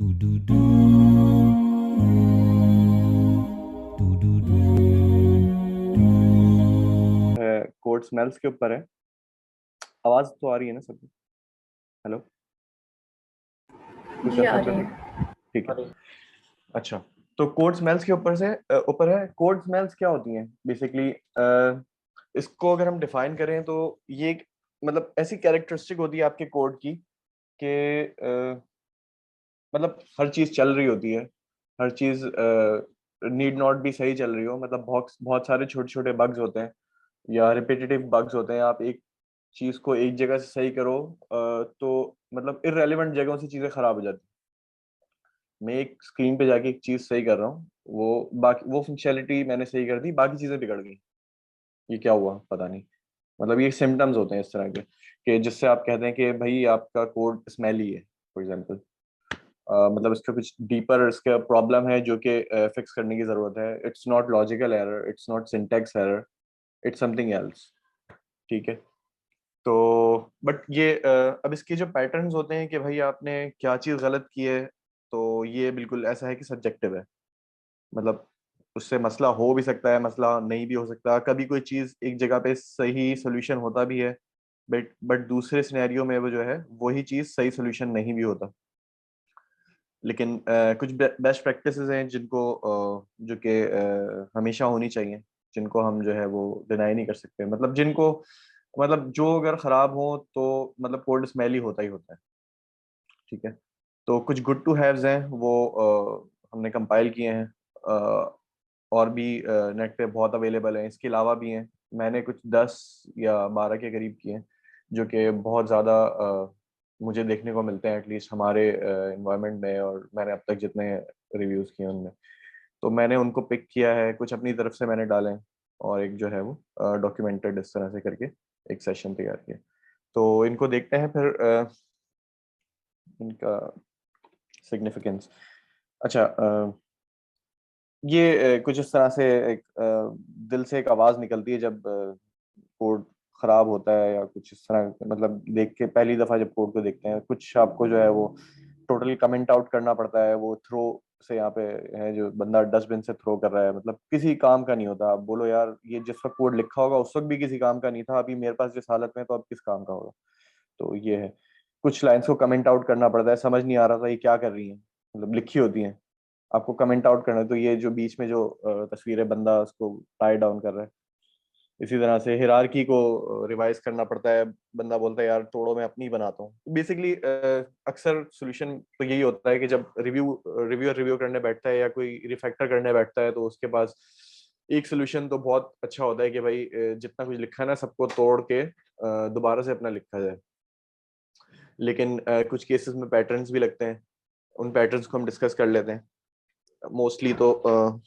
Do do do do do do code smells के ऊपर है। आवाज तो आ रही है ना सबको? हेलो, कोई जी आ कंफर्म कर रही दे। है। ठीक है। अच्छा, तो कोड स्मेल्स के ऊपर है। कोड स्मेल्स क्या होती हैं बेसिकली? इसको अगर हम डिफाइन करें तो ये मतलब ऐसी कैरेक्टरिस्टिक होती है आपके कोड की कि मतलब हर चीज चल रही होती है, हर चीज नीड नॉट भी सही चल रही हो, मतलब बहुत बहुत सारे छोटे छोटे बग्स होते हैं या रिपीटेटिव बग्स होते हैं। आप एक चीज को एक जगह से सही करो तो मतलब इररेलेवेंट जगहों से चीजें खराब हो जाती हैं। मैं एक स्क्रीन पे जाके एक चीज सही कर रहा हूँ, वो बाकी वो फंक्शनैलिटी मैंने सही कर दी, बाकी चीजें बिगड़ गई। ये क्या हुआ पता नहीं। मतलब ये सिम्टम्स होते हैं इस तरह के कि जिससे आप कहते हैं कि भाई आपका कोड स्मेली है, फॉर एग्जांपल। मतलब इसका कुछ डीपर इसका प्रॉब्लम है जो कि फिक्स करने की जरूरत है। It's not logical error, it's not syntax error, it's something else. ठीक है। तो बट ये अब इसके जो पैटर्न्स होते हैं कि भाई आपने क्या चीज़ गलत की है, तो ये बिल्कुल ऐसा है कि सब्जेक्टिव है। मतलब उससे मसला हो भी सकता है, मसला नहीं भी हो सकता। कभी कोई चीज़ एक जगह पे सही सोल्यूशन होता भी है, बट दूसरे सिनेरियो में वो जो है वही चीज़ सही सोल्यूशन नहीं भी होता। लेकिन कुछ बेस्ट प्रैक्टिसेस हैं जिनको जो कि हमेशा होनी चाहिए, जिनको हम जो है वो डिनाई नहीं कर सकते। मतलब जिनको मतलब जो अगर खराब हो तो मतलब कोल्ड स्मेल ही होता है। ठीक है। तो कुछ गुड टू हैव्स हैं वो हमने कंपाइल किए हैं। और भी नेट पे बहुत अवेलेबल हैं, इसके अलावा भी हैं। मैंने कुछ 10 या 12 के करीब किए हैं जो कि बहुत ज़्यादा मुझे देखने को मिलते हैं एटलीस्ट हमारे इन्वायरमेंट में, और मैंने अब तक जितने रिव्यूज़ किए हैं उनमें। तो मैंने उनको पिक किया है, कुछ अपनी तरफ से मैंने डाले हैं, और एक जो है वो डॉक्यूमेंटेड इस तरह से करके एक सेशन तैयार किया। तो इनको देखते हैं फिर इनका सिग्निफिकेंस। अच्छा, ये कुछ इस तरह से एक दिल से एक आवाज निकलती है जब कोड खराब होता है या कुछ इस तरह। मतलब देख के पहली दफा जब कोड को देखते हैं, कुछ आपको जो है वो टोटली कमेंट आउट करना पड़ता है। वो थ्रो से यहाँ पे है, जो बंदा डस्टबिन से थ्रो कर रहा है, मतलब किसी काम का नहीं होता। आप बोलो यार ये जिस वक्त कोड लिखा होगा उस वक्त भी किसी काम का नहीं था, अभी मेरे पास जिस हालत में है, तो अब किस काम का होगा। तो ये है, कुछ लाइंस को कमेंट आउट करना पड़ता है। समझ नहीं आ रहा था ये क्या कर रही है, मतलब लिखी होती है, आपको कमेंट आउट करना है। तो ये जो बीच में जो तस्वीर है, बंदा उसको टाई डाउन कर रहा है। इसी तरह से हिरार्की को रिवाइज करना पड़ता है। बंदा बोलता है यार तोड़ो, मैं अपनी बनाता हूँ। बेसिकली अक्सर सोल्यूशन तो यही होता है कि जब रिव्यू करने बैठता है या कोई रिफैक्टर करने बैठता है, तो उसके पास एक सोल्यूशन तो बहुत अच्छा होता है कि भाई जितना कुछ लिखा है ना सबको तोड़ के दोबारा से अपना लिखा जाए। लेकिन कुछ केसेस में पैटर्न्स भी लगते हैं, उन पैटर्न्स को हम डिस्कस कर लेते हैं। मोस्टली तो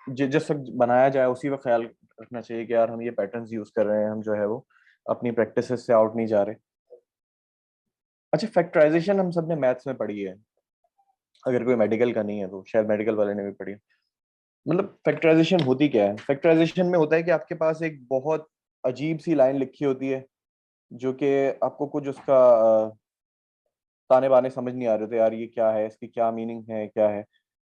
जिस वक्त बनाया जाए उसी वक्त ख्याल रखना चाहिए कि यार हम ये पैटर्न्स यूज कर रहे हैं, हम जो है वो अपनी प्रैक्टिस से आउट नहीं जा रहे। अच्छा, फैक्टराइजेशन हम सब ने मैथ्स में पढ़ी है, अगर कोई मेडिकल का नहीं है तो शायद मेडिकल वाले ने भी पढ़ी है। मतलब फैक्टराइजेशन होती क्या है? फैक्टराइजेशन में होता है कि आपके पास एक बहुत अजीब सी लाइन लिखी होती है जो कि आपको कुछ उसका ताने बाने समझ नहीं आ रहे थे, यार ये क्या है, इसकी क्या मीनिंग है, क्या है।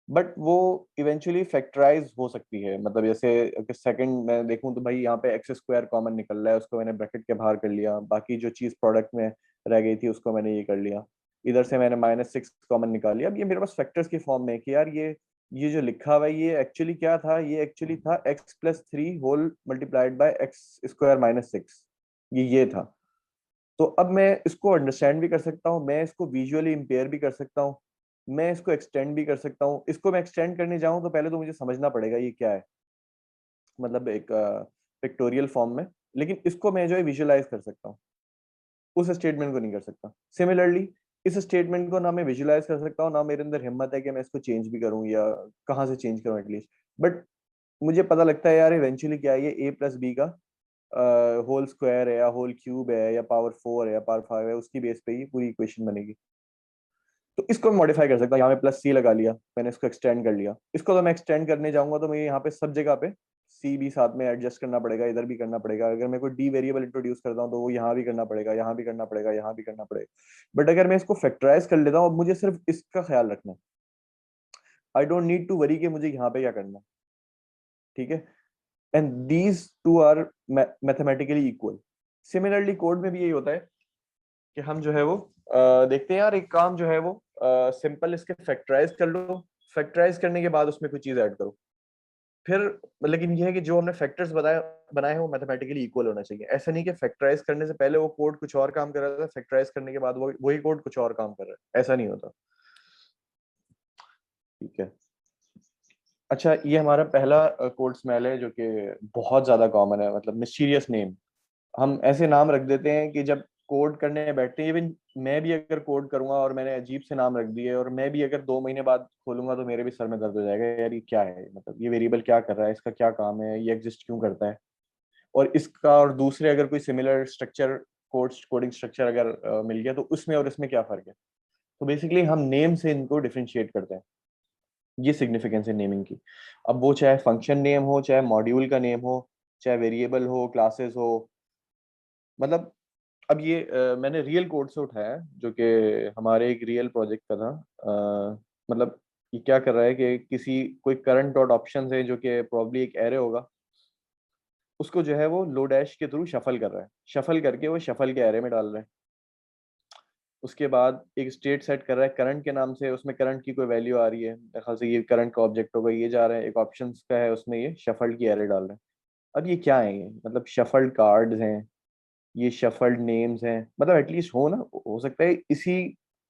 बट वो इवेंचुअली फैक्टराइज हो सकती है। मतलब जैसे अगर सेकंड मैं देखूं तो भाई यहाँ पे एक्स स्क्वायर कॉमन निकल रहा है, उसको मैंने ब्रैकेट के बाहर कर लिया, बाकी जो चीज प्रोडक्ट में रह गई थी उसको मैंने ये कर लिया। इधर से मैंने -6 कॉमन निकाल लिया। अब ये मेरे पास फैक्टर्स की फॉर्म में है कि यार ये जो लिखा हुआ है ये एक्चुअली क्या था? ये एक्चुअली था x+3 whole multiplied by x² - 6। ये था। तो अब मैं इसको अंडरस्टैंड भी कर सकता हूँ, मैं इसको विजुअली इंपेयर भी कर सकता हूँ, मैं इसको एक्सटेंड भी कर सकता हूँ। इसको मैं एक्सटेंड करने जाऊं तो पहले तो मुझे समझना पड़ेगा ये क्या है, मतलब एक पिक्टोरियल फॉर्म में। लेकिन इसको मैं जो है विजुअलाइज कर सकता हूँ, उस स्टेटमेंट को नहीं कर सकता। सिमिलरली इस स्टेटमेंट को ना मैं विजुअलाइज कर सकता हूँ, ना मेरे अंदर हिम्मत है कि मैं इसको चेंज भी करूँ, या कहाँ से चेंज करूँ एटलीस्ट। बट मुझे पता लगता है यार इवेंचुअली क्या है, ये a+b का होल स्क्वायर है या होल क्यूब है या पावर 4 है या पावर 5 है, उसकी बेस पे ही पूरी इक्वेशन बनेगी। तो इसको मॉडिफाई कर सकता हूँ, यहाँ पे +c लगा लिया, मैंने इसको एक्सटेंड कर लिया। इसको तो मैं एक्सटेंड करने जाऊंगा तो मैं यहाँ पे सब जगह पे सी भी साथ में एडजस्ट करना पड़ेगा, इधर भी करना पड़ेगा। अगर मैं कोई डी वेरिएबल इंट्रोड्यूस करता हूँ तो वो यहाँ भी करना पड़ेगा, यहाँ भी करना पड़ेगा, यहाँ भी करना पड़ेगा। बट अगर मैं इसको फैक्टराइज कर लेता हूँ, अब मुझे सिर्फ इसका ख्याल रखना है, I don't need to worry कि मुझे यहाँ पे क्या करना है, ठीक है। And these two are mathematically equal. Similarly code में भी यही होता है कि हम जो है वो देखते हैं यार, एक काम जो है वो सिंपल इसके फैक्टराइज कर लो, फैक्टराइज करने के बाद उसमें कोई चीज ऐड करो, फिर लेकिन ये है कि जो हमने फैक्टर्स बनाए हैं वो मैथमेटिकली इक्वल होना चाहिए। ऐसा नहीं कि फैक्टराइज करने से पहले वो कोड कुछ और काम कर रहा था, फैक्टराइज करने के बाद वो वही कोड कुछ और काम कर रहा है, ऐसा नहीं होता, ठीक है। अच्छा, ये हमारा पहला कोड स्मेल है जो कि बहुत ज्यादा कॉमन है, मतलब मिस्टीरियस नेम। हम ऐसे नाम रख देते हैं कि जब कोड करने बैठते हैं, इवन मैं भी अगर कोड करूंगा और मैंने अजीब से नाम रख दिए, और मैं भी अगर 2 महीने बाद खोलूंगा तो मेरे भी सर में दर्द हो जाएगा, यार ये क्या है, मतलब ये वेरिएबल क्या कर रहा है, इसका क्या काम है, ये एग्जिस्ट क्यों करता है। और इसका और दूसरे अगर कोई सिमिलर स्ट्रक्चर, कोडिंग स्ट्रक्चर अगर मिल गया तो उसमें और इसमें क्या फर्क है। तो बेसिकली हम नेम से इनको डिफरेंशिएट करते हैं, ये सिग्निफिकेंस है नेमिंग की। अब वो चाहे फंक्शन नेम हो, चाहे मॉड्यूल का नेम हो, चाहे वेरिएबल हो, क्लासेस हो, मतलब अब ये मैंने रियल कोड से उठाया है जो कि हमारे एक रियल प्रोजेक्ट का था। मतलब ये क्या कर रहा है कि किसी कोई करंट डॉट ऑप्शन है जो कि प्रॉब्ली एक एरे होगा, उसको जो है वो लो डैश के थ्रू शफल कर रहा है, शफल करके वो शफल के एरे में डाल रहा है। उसके बाद एक स्टेट सेट कर रहा है करंट के नाम से, उसमें करंट की कोई वैल्यू आ रही है, मेरे ख्याल से ये करंट का ऑब्जेक्ट होगा, ये जा रहा है, एक ऑप्शंस का है उसमें ये शफल्ड की एरे डाल रहा है। अब ये क्या है, ये मतलब शफल्ड कार्ड्स हैं, ये शफल्ड नेम्स हैं, मतलब एटलीस्ट हो ना, हो सकता है इसी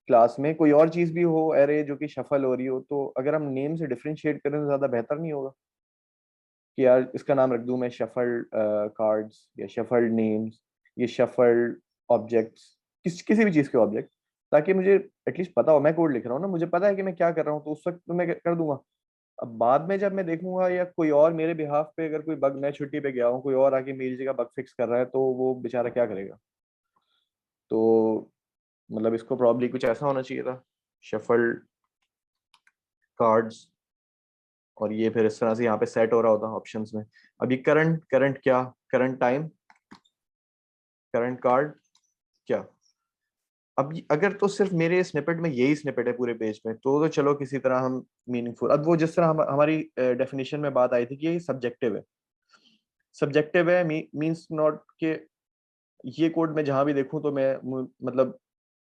क्लास में कोई और चीज भी हो एरे जो कि शफल हो रही हो, तो अगर हम नेम से डिफरेंशिएट करें तो ज्यादा बेहतर नहीं होगा कि यार इसका नाम रख दूं मैं शफल्ड कार्ड्स या शफल्ड नेम्स, ये शफल्ड ऑब्जेक्ट्स, किसी भी चीज के ऑब्जेक्ट, ताकि मुझे एटलीस्ट पता हो, मैं कोड लिख रहा हूँ ना, मुझे पता है कि मैं क्या कर रहा हूँ, तो उस वक्त तो मैं कर दूंगा। अब बाद में जब मैं देखूंगा या कोई और मेरे बिहाफ पे अगर कोई बग, मैं छुट्टी पे गया हूँ, कोई और आके मेरी जगह बग फिक्स कर रहा है, तो वो बेचारा क्या करेगा। तो मतलब इसको प्रॉब्ली कुछ ऐसा होना चाहिए था, शफल्ड कार्ड्स, और ये फिर इस तरह से यहाँ पे सेट हो रहा होता ऑप्शंस में। अभी करंट, करंट क्या, करंट टाइम, करंट कार्ड क्या। अब अगर तो सिर्फ मेरे स्निपेट में यही स्निपेट है पूरे पेज में, तो चलो किसी तरह हम मीनिंगफुल। अब वो जिस तरह हमारी डेफिनेशन में बात आई थी कि ये सब्जेक्टिव है, सब्जेक्टिव है मींस नॉट के ये कोड मैं जहां भी देखूं तो मैं मतलब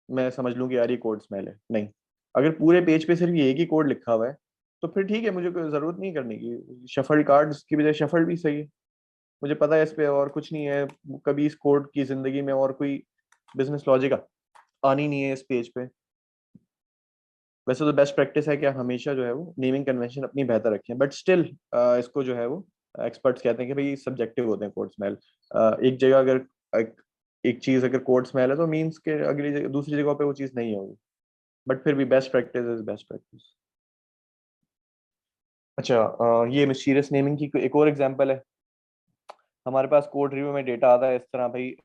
मैं समझ लूं कि यार ये कोड स्मेल है, नहीं। अगर पूरे पेज पे सिर्फ ये एक ही कोड लिखा हुआ है तो फिर ठीक है, मुझे कोई जरूरत नहीं करने की, शफल कार्ड्स की बजाय शफल भी सही है, मुझे पता है इस पे और कुछ नहीं है, कभी इस कोड की जिंदगी में और कोई बिजनेस लॉजिक आनी नहीं है इस पेज पे। वैसे तो बेस्ट प्रैक्टिस है कि आप हमेशा जो है वो नेमिंग कन्वेंशन अपनी बेहतर रखें, बट स्टिल इसको जो है वो एक्सपर्ट्स कहते हैं कि भाई सब्जेक्टिव होते हैं कोड स्मेल। एक जगह अगर एक, एक चीज अगर कोड स्मेल है तो मीन्स के अगली जगह, दूसरी जगह पे वो चीज नहीं होगी, बट फिर भी best practice is best practice. अच्छा, ये मिस्टीरियस नेमिंग की एक और एग्जांपल है। हमारे पास कोड रिव्यू में डेटा आता है इस तरह, भाई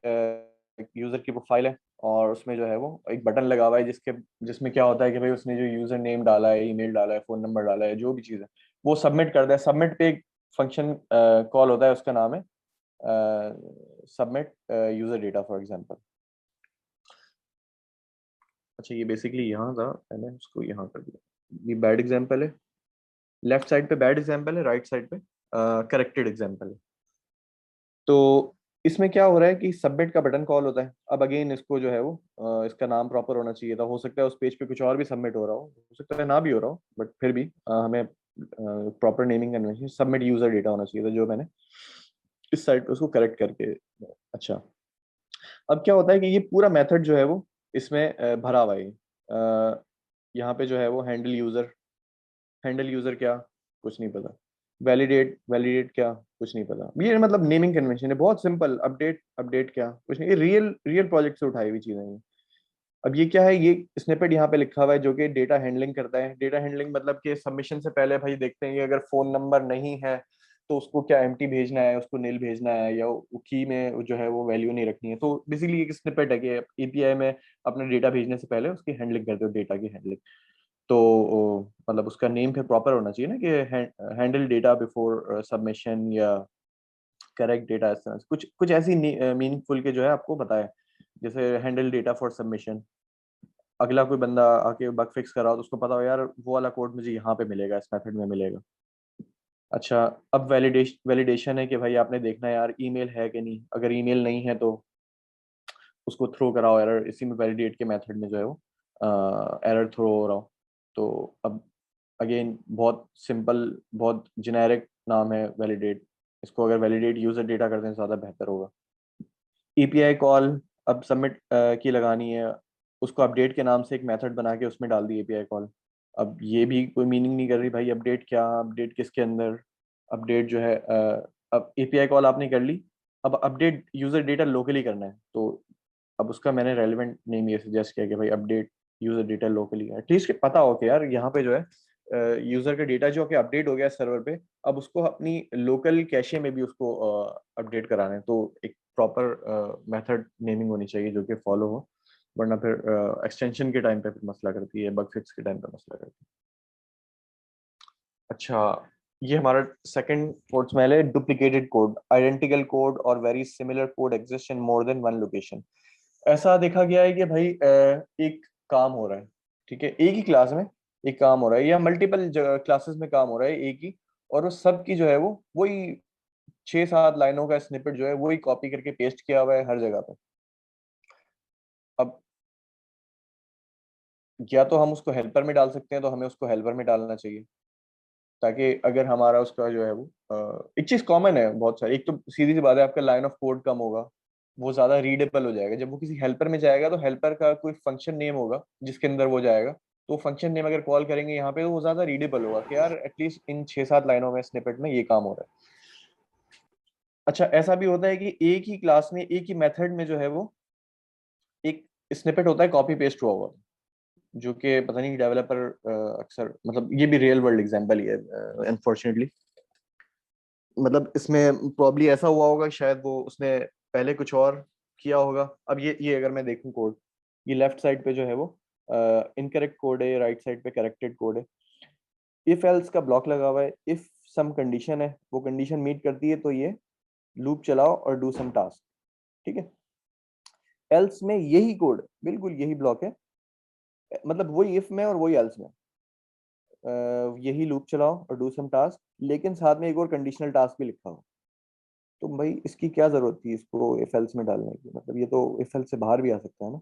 यूजर की प्रोफाइल है और उसमें जो है वो एक बटन लगा हुआ है जिसके जिसमें क्या होता है कि भाई उसने जो यूजर नेम डाला है, ईमेल डाला है, फोन नंबर डाला है, जो भी चीज़ है वो सबमिट कर दे। सबमिट पे एक फंक्शन कॉल होता है, उसका नाम है submit user data for example. अच्छा, ये बेसिकली यहाँ था, मैंने उसको यहाँ कर दिया। ये बैड एग्जांपल है, लेफ्ट साइड पे बैड एग्जांपल है, राइट साइड पे करेक्टेड एग्जांपल है। तो इसमें क्या हो रहा है कि सबमिट का बटन कॉल होता है। अब अगेन इसको जो है वो इसका नाम प्रॉपर होना चाहिए था, हो सकता है उस पेज पे कुछ और भी सबमिट हो सकता है ना भी हो रहा हो, बट फिर भी हमें proper naming convention submit user data होना चाहिए था, जो मैंने इस साइड पे उसको करेक्ट करके। अच्छा, अब क्या होता है कि ये पूरा मेथड जो है वो इसमें भरा हुआ है। यहाँ पे जो है वो हैंडल यूजर, हैंडल यूजर क्या, कुछ नहीं पता। वैलिडेट, वैलिडेट क्या, कुछ नहीं पता। ये मतलब नेमिंग कन्वेंशन है, बहुत सिंपल। अपडेट, अपडेट क्या, कुछ नहीं। ये रियल रियल प्रोजेक्ट से उठाई हुई चीजें हैं। अब ये क्या है, ये स्निपेट यहाँ पे लिखा हुआ है जो कि डेटा हैंडलिंग करता है। डेटा हैंडलिंग मतलब कि सबमिशन से पहले भाई देखते हैं कि अगर फोन नंबर नहीं है तो उसको क्या एम्प्टी भेजना है, उसको नील भेजना है, या की में जो है वो वैल्यू नहीं रखनी है। तो बेसिकली एक स्निपेट है कि एपीआई में अपने डेटा भेजने से पहले उसकी हैंडलिंग करते हो, डेटा की हैंडलिंग। तो मतलब उसका नेम फिर प्रॉपर होना चाहिए ना कि हैंडल डेटा बिफोर सबमिशन या करेक्ट डेटा, इस तरह से कुछ कुछ ऐसी मीनिंगफुल के जो है आपको बताए, जैसे हैंडल डेटा फॉर सबमिशन। अगला कोई बंदा आके बग फिक्स कर रहा हो तो उसको पता हो यार वो वाला कोड मुझे यहाँ पे मिलेगा, इस मेथड में मिलेगा। अच्छा, अब वैलिडेशन है कि भाई आपने देखना है यार ईमेल है कि नहीं, अगर ईमेल नहीं है तो उसको थ्रो कराओ एरर, इसी में वैलिडेट के मेथड में जो है वो एरर थ्रो हो रहा हो। तो अब अगेन बहुत सिंपल, बहुत जेनेरिक नाम है वैलिडेट, इसको अगर वैलिडेट यूजर डेटा करते हैं ज़्यादा बेहतर होगा। एपीआई कॉल अब सबमिट की लगानी है, उसको अपडेट के नाम से एक मेथड बना के उसमें डाल दी एपीआई कॉल। अब ये भी कोई मीनिंग नहीं कर रही भाई, अपडेट क्या, अपडेट किसके अंदर, अपडेट जो है अब एपीआई कॉल आपने कर ली, अब अपडेट यूजर डेटा लोकली करना है, तो अब उसका मैंने रेलिवेंट नेम ये सजेस्ट किया कि भाई अपडेट यूजर डेटा लोकली है। एटलीस्ट पता हो कि यार यहाँ पे जो है यूजर का डेटा जो कि अपडेट हो गया सर्वर पे, अब उसको अपनी लोकल कैशे में भी उसको अपडेट कराना है, तो एक प्रॉपर मेथड नेमिंग होनी चाहिए जो कि फॉलो हो, वरना फिर एक्सटेंशन के टाइम पे फिर मसला करती है, बग फिक्स के टाइम पे मसला करती है। अच्छा, ये हमारा सेकंड फोर्थ स्मेल है, डुप्लीकेटेड कोड, आइडेंटिकल कोड और very similar code exist in more than one location. ऐसा देखा गया है कि भाई एक काम हो रहा है, ठीक है, एक ही क्लास में एक काम हो रहा है या मल्टीपल क्लासेस में काम हो रहा है एक ही, और वो सब की जो है वो वही 6-7 लाइनों का स्निपेट जो है वही कॉपी करके पेस्ट किया हुआ है हर जगह पे। अब या तो हम उसको हेल्पर में डाल सकते हैं, तो हमें उसको हेल्पर में डालना चाहिए, ताकि अगर हमारा उसका जो है वो एक चीज कॉमन है बहुत सारी, एक तो सीधी सी बात है आपका लाइन ऑफ कोड कम होगा, वो ज्यादा रीडेबल हो जाएगा। जब वो किसी हेल्पर में जाएगा तो हेल्पर का कोई फंक्शन नेम होगा जिसके अंदर वो जाएगा, तो फंक्शन नेम अगर कॉल करेंगे यहाँ पे तो वो ज्यादा रीडेबल होगा कि यार एटलीस्ट इन 6-7 लाइनों में स्निपेट में ये काम हो रहा है। अच्छा, ऐसा भी होता है कि एक ही क्लास में एक ही मेथड में जो है वो एक स्निपेट होता है कॉपी पेस्ट हुआ हुआ, जो कि पता नहीं डेवलपर अक्सर, मतलब ये भी रियल वर्ल्ड एग्जांपल ही है अनफॉर्चुनेटली। मतलब इसमें प्रॉब्ली ऐसा हुआ होगा कि शायद वो उसने पहले कुछ और किया होगा। अब ये अगर मैं देखूं कोड, ये लेफ्ट साइड पे जो है वो इनकरेक्ट कोड है, राइट साइड पे करेक्टेड कोड है। इफ एल्स का ब्लॉक लगा हुआ है, इफ सम कंडीशन है, वो कंडीशन मीट करती है तो ये लूप चलाओ और डू सम टास्क, ठीक है। एल्स में यही कोड, बिल्कुल यही ब्लॉक है, मतलब वही इफ में और वही एल्स में, यही लूप चलाओ और डू सम टास्क, लेकिन साथ में एक और कंडीशनल टास्क भी लिखा हो। तो भाई इसकी क्या जरूरत थी इसको इफ एल्स में डालने की, मतलब ये तो इफ एल्स से बाहर भी आ सकता है ना,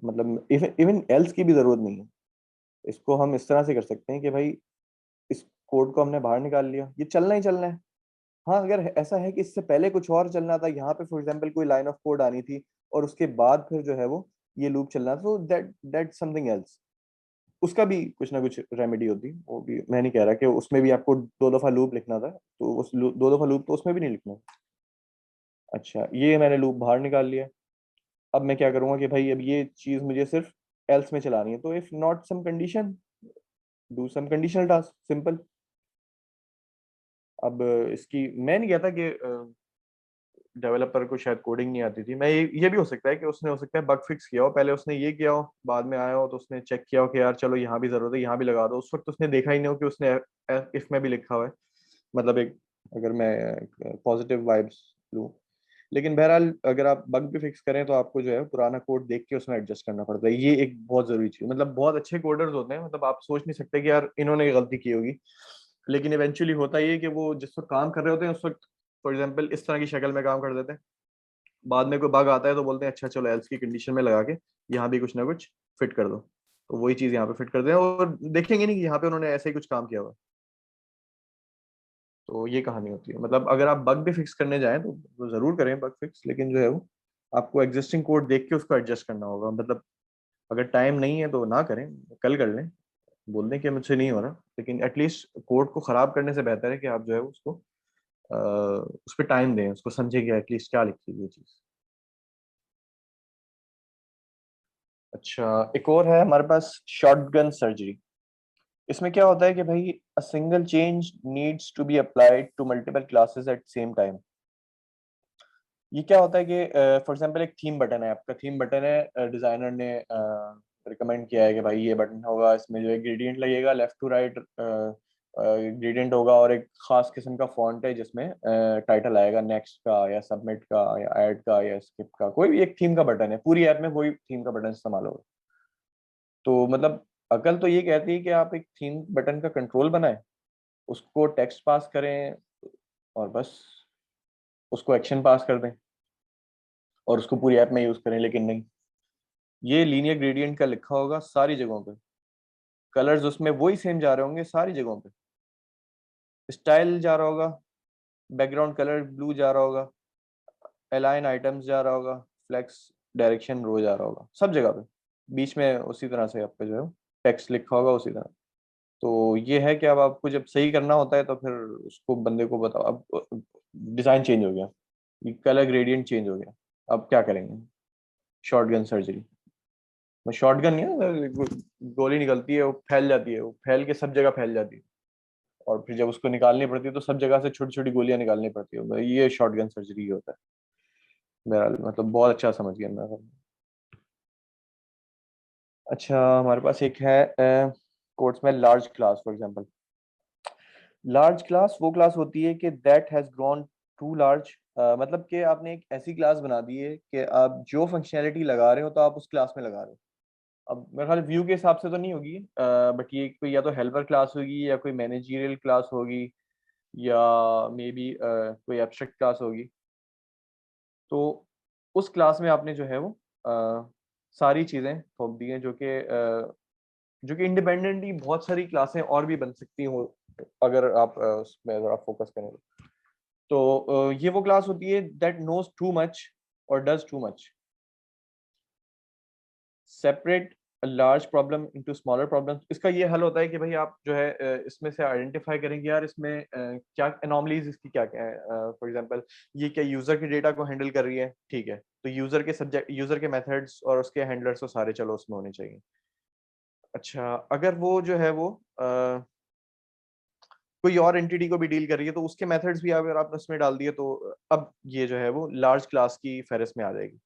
मतलब इवन एल्स की भी जरूरत नहीं है। इसको हम इस तरह से कर सकते हैं कि भाई इस कोड को हमने बाहर निकाल लिया, ये चलना ही चलना है। हाँ, अगर ऐसा है कि इससे पहले कुछ और चलना था, यहाँ पे फॉर एग्जांपल कोई लाइन ऑफ कोड आनी थी और उसके बाद फिर जो है वो ये लूप चलना था, तो दैट समथिंग एल्स, उसका भी कुछ ना कुछ रेमेडी होती। वो भी मैं नहीं कह रहा कि उसमें भी आपको 2 दफा लूप लिखना था, तो उस 2 दफा लूप तो उसमें भी नहीं लिखना। अच्छा, ये मैंने लूप बाहर निकाल लिया। अब मैं क्या करूंगा कि भाई अब ये चीज मुझे सिर्फ एल्स में चलानी है, तो if not some condition do some conditional task, simple. अब इसकी मैं नहीं कहता कि डेवलपर को शायद कोडिंग नहीं आती थी, मैं ये भी हो सकता है कि उसने हो सकता है बग फिक्स किया हो, पहले उसने ये किया हो, बाद में आया हो तो उसने चेक किया हो कि यार चलो यहाँ भी जरूरत है, यहाँ भी लगा दो, उस वक्त उसने देखा ही नहीं हो कि उसने इफ में भी लिखा हुआ है। मतलब एक, अगर मैं पॉजिटिव वाइब्स लूँ, लेकिन बहरहाल अगर आप बग भी फिक्स करें तो आपको जो है पुराना कोड देख के उसमें एडजस्ट करना पड़ता है, ये एक बहुत जरूरी चीज। मतलब बहुत अच्छे कोडर्स होते हैं, मतलब आप सोच नहीं सकते कि यार इन्होंने ये गलती की होगी, लेकिन इवेंचुअली होता ये है कि वो जिस वक्त काम कर रहे होते हैं उस वक्त फॉर एग्जाम्पल इस तरह की शक्ल में काम कर देते हैं, बाद में कोई बग आता है तो बोलते हैं अच्छा चलो एल्स की कंडीशन में लगा के यहाँ भी कुछ ना कुछ फिट कर दो, तो वही चीज यहाँ पे फिट कर दें और देखेंगे नहीं कि यहाँ पे उन्होंने ऐसे ही कुछ काम किया हुआ है। तो ये कहानी होती है, मतलब अगर आप बग भी फिक्स करने जाएं तो जरूर करें बग फिक्स, लेकिन जो है वो आपको एग्जिस्टिंग कोड देख के उसको एडजस्ट करना होगा। मतलब अगर टाइम नहीं है तो ना करें, कल कर लें, बोल दें कि मुझसे नहीं हो रहा, लेकिन एटलीस्ट कोड को खराब करने से बेहतर है कि आप जो है उसको उस पर टाइम दें, उसको समझे कि एटलीस्ट क्या लिखी हुई है चीज। अच्छा, एक और है हमारे पास शॉटगन सर्जरी। इसमें क्या होता है कि भाई a single change needs to be applied to multiple classes at same time. ये क्या होता है कि फॉर एग्जांपल एक थीम बटन है, आपका थीम बटन है, डिजाइनर ने रिकमेंड किया है कि भाई ये बटन होगा, इसमें जो है ग्रेडियंट लगेगा, लेफ्ट टू राइट ग्रेडियंट होगा, और एक खास किस्म का फॉन्ट है जिसमें टाइटल आएगा नेक्स्ट का या सबमिट का या ऐड का या स्किप का, कोई भी एक थीम का बटन है, पूरी ऐप में वही थीम का बटन इस्तेमाल होगा। तो मतलब अकल तो ये कहती है कि आप एक थीम बटन का कंट्रोल बनाएं, उसको टेक्स्ट पास करें और बस उसको एक्शन पास कर दें और उसको पूरी ऐप में यूज करें। लेकिन नहीं, ये लीनियर ग्रेडियंट का लिखा होगा सारी जगहों पे, कलर्स उसमें वही सेम जा रहे होंगे सारी जगहों पे, स्टाइल जा रहा होगा, बैकग्राउंड कलर ब्लू जा रहा होगा, अलाइन आइटम्स जा रहा होगा, फ्लेक्स डायरेक्शन रो जा रहा होगा, सब जगह पे बीच में उसी तरह से आपका जो है टेक्स्ट लिखा होगा उसी तरह। तो ये है कि अब आपको जब सही करना होता है तो फिर उसको बंदे को बताओ। अब डिजाइन चेंज हो गया, ये कलर ग्रेडियंट चेंज हो गया, अब क्या करेंगे? शॉटगन सर्जरी में शॉटगन नहीं है, गोली निकलती है, वो फैल जाती है, वो फैल के सब जगह फैल जाती है, और फिर जब उसको निकालनी पड़ती है तो सब जगह से छोटी छोटी गोलियां निकालनी पड़ती है, ये शॉटगन सर्जरी होता है। मेरा मतलब बहुत अच्छा समझ गया मैं। अच्छा, हमारे पास एक है कोर्स में large class for example. Large class वो क्लास होती है कि that has grown too large, मतलब कि आपने एक ऐसी क्लास बना दी है कि आप जो फंक्शनैलिटी लगा रहे हो तो आप उस क्लास में लगा रहे हो। अब मेरे ख्याल व्यू के हिसाब से तो नहीं होगी, बट ये कोई या तो हेल्पर क्लास होगी या कोई मैनेजरियल क्लास होगी या मे बी कोई एब्स्ट्रैक्ट क्लास होगी। तो उस क्लास में आपने जो है वो सारी चीज़ें थोप दी हैं जो कि इंडिपेंडेंटली बहुत सारी क्लासें और भी बन सकती हो अगर आप उसमें अगर आप फोकस करें तो ये वो क्लास होती है दैट नोज टू मच और does too much, separate large problem into smaller problems. इसका ये हल होता है कि भाई आप जो है इसमें से आइडेंटिफाई करेंगे यार इसमें क्या एनॉमलीज इसकी क्या क्या है। फॉर एग्जांपल ये क्या यूजर के डेटा को हैंडल कर रही है, ठीक है, तो यूजर के सब्जेक्ट, यूजर के मेथड्स और उसके हैंडलर्स तो सारे चलो उसमें होने चाहिए। अच्छा, अगर वो जो है वो कोई और एंटिटी को भी डील कर रही है तो उसके मेथड्स भी अगर आपने उसमें डाल दिए तो अब ये जो है वो लार्ज क्लास की फेहरिस्त में आ जाएगी।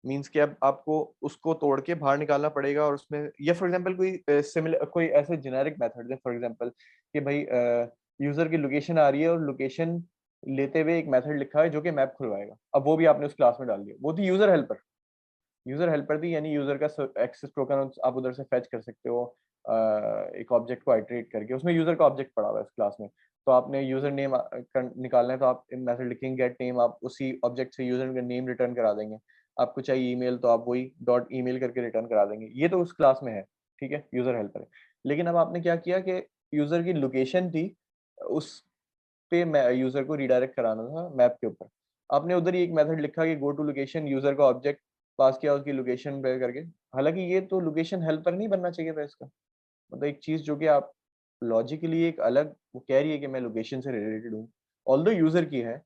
मीन्स कि अब आपको उसको तोड़ के बाहर निकालना पड़ेगा और उसमें या फॉर एग्जांपल कोई सिमिलर कोई ऐसे जेनेरिक मेथड है फॉर एग्जांपल कि भाई यूजर की लोकेशन आ रही है और लोकेशन लेते हुए एक मेथड लिखा है जो कि मैप खुलवाएगा, अब वो भी आपने उस क्लास में डाल दिया, वो थी यूजर हेल्पर। यूजर हेल्पर थी यानी यूजर का एक्सेस टोकन आप उधर से फेच कर सकते हो एक ऑब्जेक्ट को आइटरेट करके, उसमें यूजर का ऑब्जेक्ट पड़ा हुआ है उस क्लास में। तो आपने यूजर नेम निकालना है तो आप मेथड लिखेंगे गेट नेम, आप उसी ऑब्जेक्ट से यूजर का नेम रिटर्न करा देंगे। आपको चाहिए ईमेल तो आप वही डॉट ईमेल करके रिटर्न करा देंगे, ये तो उस क्लास में है, ठीक है, यूजर हेल्पर है। लेकिन अब आपने क्या किया कि यूजर की लोकेशन थी, उस पे यूजर को रिडायरेक्ट कराना था मैप के ऊपर, आपने उधर ही एक मेथड लिखा कि गो टू लोकेशन, यूजर का ऑब्जेक्ट पास किया उसकी लोकेशन पे करके। हालांकि ये तो लोकेशन हेल्पर नहीं बनना चाहिए था इसका, मतलब एक चीज जो कि आप लॉजिकली एक अलग, वो कह रही है कि मैं लोकेशन से रिलेटेड हूँ, ऑल्दो यूजर की है,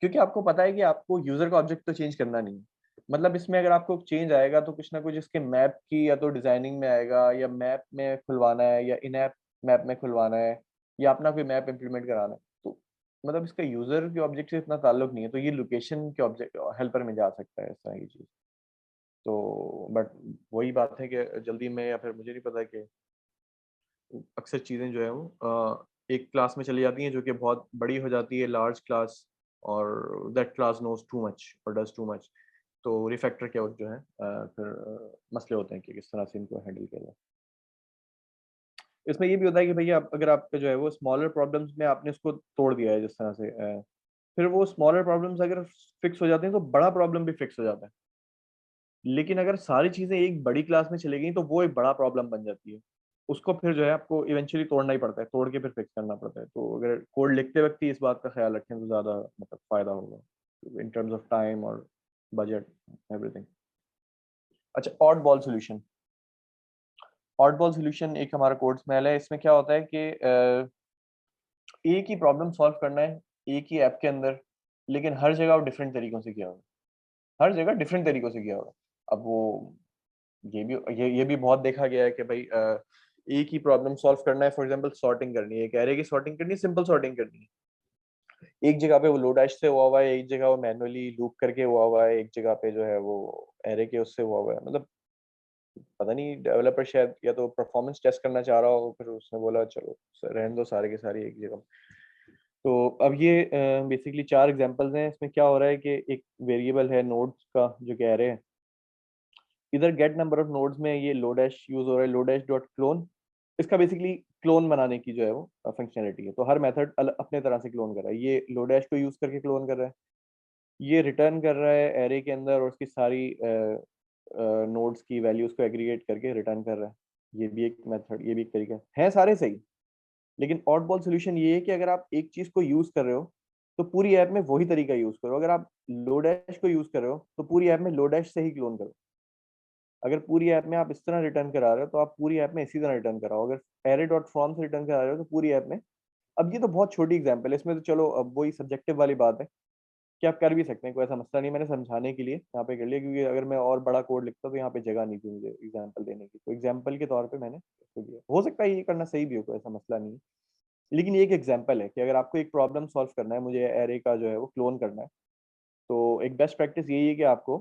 क्योंकि आपको पता है कि आपको यूजर का ऑब्जेक्ट तो चेंज करना नहीं है। मतलब इसमें अगर आपको चेंज आएगा तो कुछ ना कुछ इसके मैप की या तो डिजाइनिंग में आएगा, या मैप में खुलवाना है, या इन ऐप मैप में खुलवाना है, या अपना कोई मैप इम्प्लीमेंट कराना है। तो मतलब इसका यूजर के ऑब्जेक्ट से इतना ताल्लुक नहीं है, तो ये लोकेशन के ऑब्जेक्ट हेल्पर में जा सकता है इस तरह की चीज। तो बट वही बात है कि जल्दी में, या फिर मुझे नहीं पता कि अक्सर चीज़ें जो है वो एक क्लास में चली जाती हैं जो कि बहुत बड़ी हो जाती है, लार्ज क्लास, और that class knows too much और डज टू मच। तो रिफैक्टर के वक्त जो है फिर मसले होते हैं कि किस तरह से इनको हैंडल किया जाए। इसमें ये भी होता है कि भैया अगर आपका जो है वो स्मॉलर प्रॉब्लम्स में आपने उसको तोड़ दिया है जिस तरह से, फिर वो स्मॉलर प्रॉब्लम्स अगर फिक्स हो जाते हैं तो बड़ा प्रॉब्लम भी फिक्स हो जाता है। लेकिन अगर सारी चीजें एक बड़ी क्लास में चली गई तो वो एक बड़ा प्रॉब्लम बन जाती है, उसको फिर जो है आपको इवेंचुअली तोड़ना ही पड़ता है, तोड़ के फिर फिक्स करना पड़ता है। तो अगर कोड लिखते वक्त ही इस बात का ख्याल रखें तो ज्यादा मतलब फायदा होगा इन टर्म्स ऑफ टाइम और बजट, एवरीथिंग। अच्छा, odd ball solution. Odd ball solution एक हमारा कोड स्मेल है। इसमें क्या होता है कि एक ही प्रॉब्लम सॉल्व करना है एक ही ऐप के अंदर, लेकिन हर जगह वो डिफरेंट तरीकों से किया होगा, हर जगह डिफरेंट तरीकों से किया होगा। अब वो ये भी बहुत देखा गया है कि भाई एक ही प्रॉब्लम सॉल्व करना है, फॉर एग्जांपल सॉर्टिंग करनी है, कह रहे हैं कि सॉर्टिंग करनी है, सिंपल सॉर्टिंग करनी है, एक जगह पे वो लो डैश से हुआ हुआ है, एक जगह वो मैनुअली लूप करके हुआ हुआ है, एक जगह पे जो है वो एरे के उससे हुआ हुआ है। मतलब पता नहीं डेवलपर शायद या तो परफॉर्मेंस टेस्ट करना चाह रहा हो, फिर उसने बोला चलो रहने दो सारे के सारे एक जगह। तो अब ये बेसिकली 4 एग्जांपल्स हैं। इसमें क्या हो रहा है कि एक वेरिएबल है नोड्स का जो कह रहे हैं, इधर गेट नंबर ऑफ नोड्स में ये लो डैश यूज हो रहा है, लो डैश डॉट क्लोन। इसका बेसिकली क्लोन बनाने की जो है वो फंक्शनलिटी है। तो हर मेथड अपने तरह से क्लोन कर रहा है। ये लो डैश को यूज करके क्लोन कर रहा है, ये रिटर्न कर रहा है एरे के अंदर और उसकी सारी नोड्स की वैल्यूज को एग्रीगेट करके रिटर्न कर रहा है। ये भी एक मेथड, ये भी एक तरीका है सारे सही। लेकिन ऑड बॉल सोल्यूशन ये है कि अगर आप एक चीज को यूज कर रहे हो तो पूरी ऐप में वही तरीका यूज करो। अगर आप लो डैश को यूज कर रहे हो तो पूरी ऐप में लो डैश से ही क्लोन करो। अगर पूरी ऐप में आप इस तरह रिटर्न करा रहे हो तो आप पूरी ऐप में इसी तरह रिटर्न कराओ। अगर एरे डॉट फ्रॉम से रिटर्न करा रहे हो तो पूरी ऐप में। अब ये तो बहुत छोटी एग्जांपल है, इसमें तो चलो अब वही सब्जेक्टिव वाली बात है कि आप कर भी सकते हैं, कोई ऐसा मसला नहीं। मैंने समझाने के लिए यहाँ पे कर लिया, क्योंकि अगर मैं और बड़ा कोड लिखता तो यहाँ पे जगह नहीं थी मुझे एग्जांपल देने की। तो एग्जांपल के तौर पे मैंने इसको दिया। हो सकता है ये करना सही भी हो, कोई ऐसा मसला नहीं है। लेकिन ये एक एग्जांपल है कि अगर आपको एक प्रॉब्लम सॉल्व करना है, मुझे एरे का जो है वो क्लोन करना है, तो एक बेस्ट प्रैक्टिस यही है कि आपको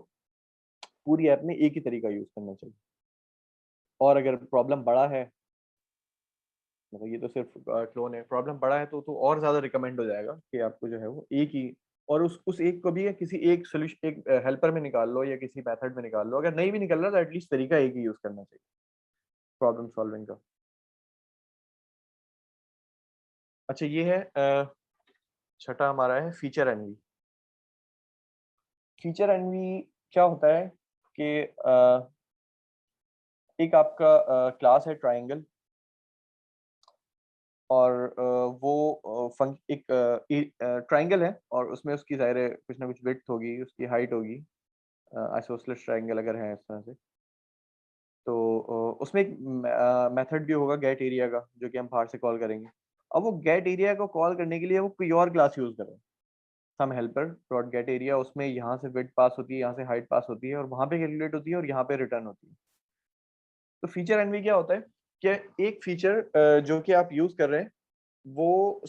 पूरी ऐप में एक ही तरीका यूज करना चाहिए। और अगर प्रॉब्लम बड़ा है, मतलब ये तो सिर्फ क्लोन है, प्रॉब्लम बड़ा है तो और ज्यादा रिकमेंड हो जाएगा कि आपको जो है वो एक ही, और उस एक को भी या किसी एक सोल्यूशन एक हेल्पर में निकाल लो या किसी मेथड में निकाल लो। अगर नहीं भी निकल रहा तो एटलीस्ट तरीका एक ही यूज करना चाहिए प्रॉब्लम सॉल्विंग का। अच्छा ये है छठा हमारा है फीचर एनवी। फीचर एनवी क्या होता है कि एक आपका क्लास है ट्राइंगल, और वो एक ट्राइंगल है और उसमें उसकी ज़ाहिर है कुछ ना कुछ विड्थ होगी, उसकी हाइट होगी। आइसोसेलेस ट्राइंगल अगर है इस तरह से, तो उसमें एक मेथड भी होगा गेट एरिया का, जो कि हम बाहर से कॉल करेंगे। अब वो गेट एरिया को कॉल करने के लिए वो कोई और क्लास यूज कर रहे हैं, सम हेल्पर डॉट गेट एरिया। उसमें यहाँ से विड्थ पास होती है, यहाँ से हाइट पास होती है, और वहाँ पे कैलकुलेट होती है और यहाँ पे रिटर्न होती है। तो फीचर एनवी क्या होता है कि एक फीचर जो कि आप यूज कर रहे हैं वो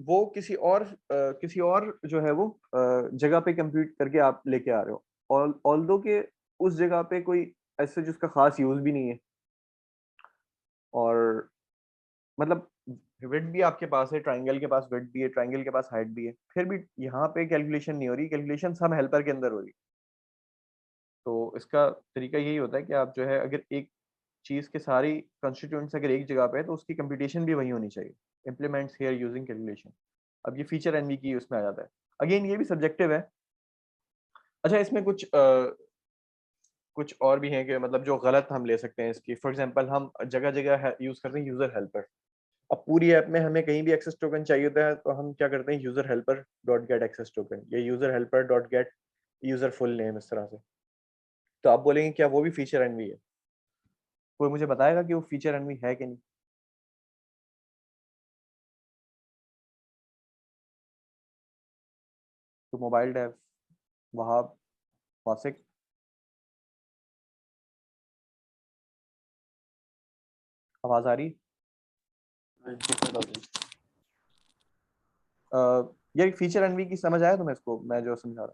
वो किसी और जो है वो जगह पे कंप्यूट करके आप लेके आ रहे हो, और ऑल्दो के उस जगह पे कोई ऐसे जिसका खास यूज भी नहीं है, और मतलब विड्थ भी आपके पास है, ट्राइंगल के पास विड्थ भी है, ट्राइंगल के पास हाइट भी है, फिर भी यहाँ पे कैलकुलेशन नहीं हो रही, कैलकुलेशन सब हेल्पर के अंदर हो रही। तो इसका तरीका यही होता है कि आप जो है अगर एक चीज के सारी कंस्टिट्यूएंट्स अगर एक जगह पे है तो उसकी कंप्यूटेशन भी वही होनी चाहिए। Implements here using calculation. अब ये फीचर एनवी की उसमें आ जाता है। अगेन ये भी सब्जेक्टिव है। अच्छा इसमें कुछ और भी हैं कि मतलब जो गलत हम ले सकते हैं इसकी। फॉर एग्जांपल हम जगह जगह यूज करते हैं यूजर हेल्पर। अब पूरी ऐप में हमें कहीं भी एक्सेस टोकन चाहिए होता है तो हम क्या करते हैं, user helper dot get access token या user helper dot get user full name, इस तरह से। तो आप बोलेंगे क्या वो भी फीचर एनवी है? कोई मुझे बताएगा कि वो फीचर एनवी है कि नहीं? तो मोबाइल डेव, वहाब, वासिक, आवाज आ रही? ये फीचर एनवी की समझ आया तुम्हें? इसको मैं जो समझा रहा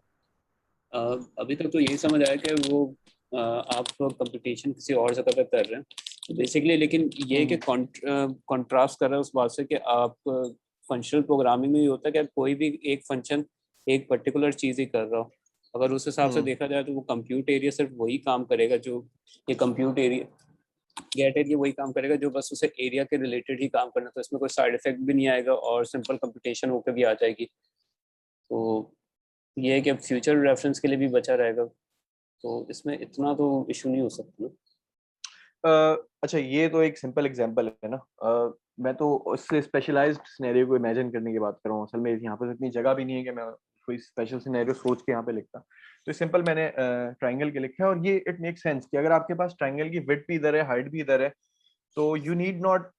अभी तक तो यही समझ आया कि वो आप कंपटीशन किसी और जगह पे कर रहे हैं बेसिकली, लेकिन ये कि कॉन्ट्रास्ट कर रहा है उस बात से कि आप फंक्शनल प्रोग्रामिंग में ही होता है कि कोई भी एक फंक्शन एक पर्टिकुलर चीज़ ही कर रहा हो। अगर उस हिसाब से हूँ। देखा जाए तो वो कंप्यूट एरिया सिर्फ वही काम करेगा जो ये कंप्यूट एरिया गेट एरिया वही काम करेगा जो बस उसे एरिया के रिलेटेड ही काम करना, तो इसमें कोई साइड इफेक्ट भी नहीं आएगा और सिंपल कंप्यूटेशन होकर भी आ जाएगी। तो ये है कि अब फ्यूचर रेफरेंस के लिए भी बचा रहेगा, तो इसमें इतना तो इशू नहीं हो सकता ना। अच्छा ये तो एक सिंपल एग्जांपल है ना। मैं तो उससे स्पेशलाइज्ड सिनेरियो को इमेजिन करने की बात कर रहा हूँ। असल में यहाँ पर इतनी जगह भी नहीं है कि मैं कोई स्पेशल सिनेरियो सोच के यहाँ पे लिखता। तो सिंपल मैंने ट्राइंगल के लिखा है, और ये इट मेक सेंस कि अगर आपके पास ट्राइंगल की विड्थ भी इधर है, हाइट भी इधर है, तो you need not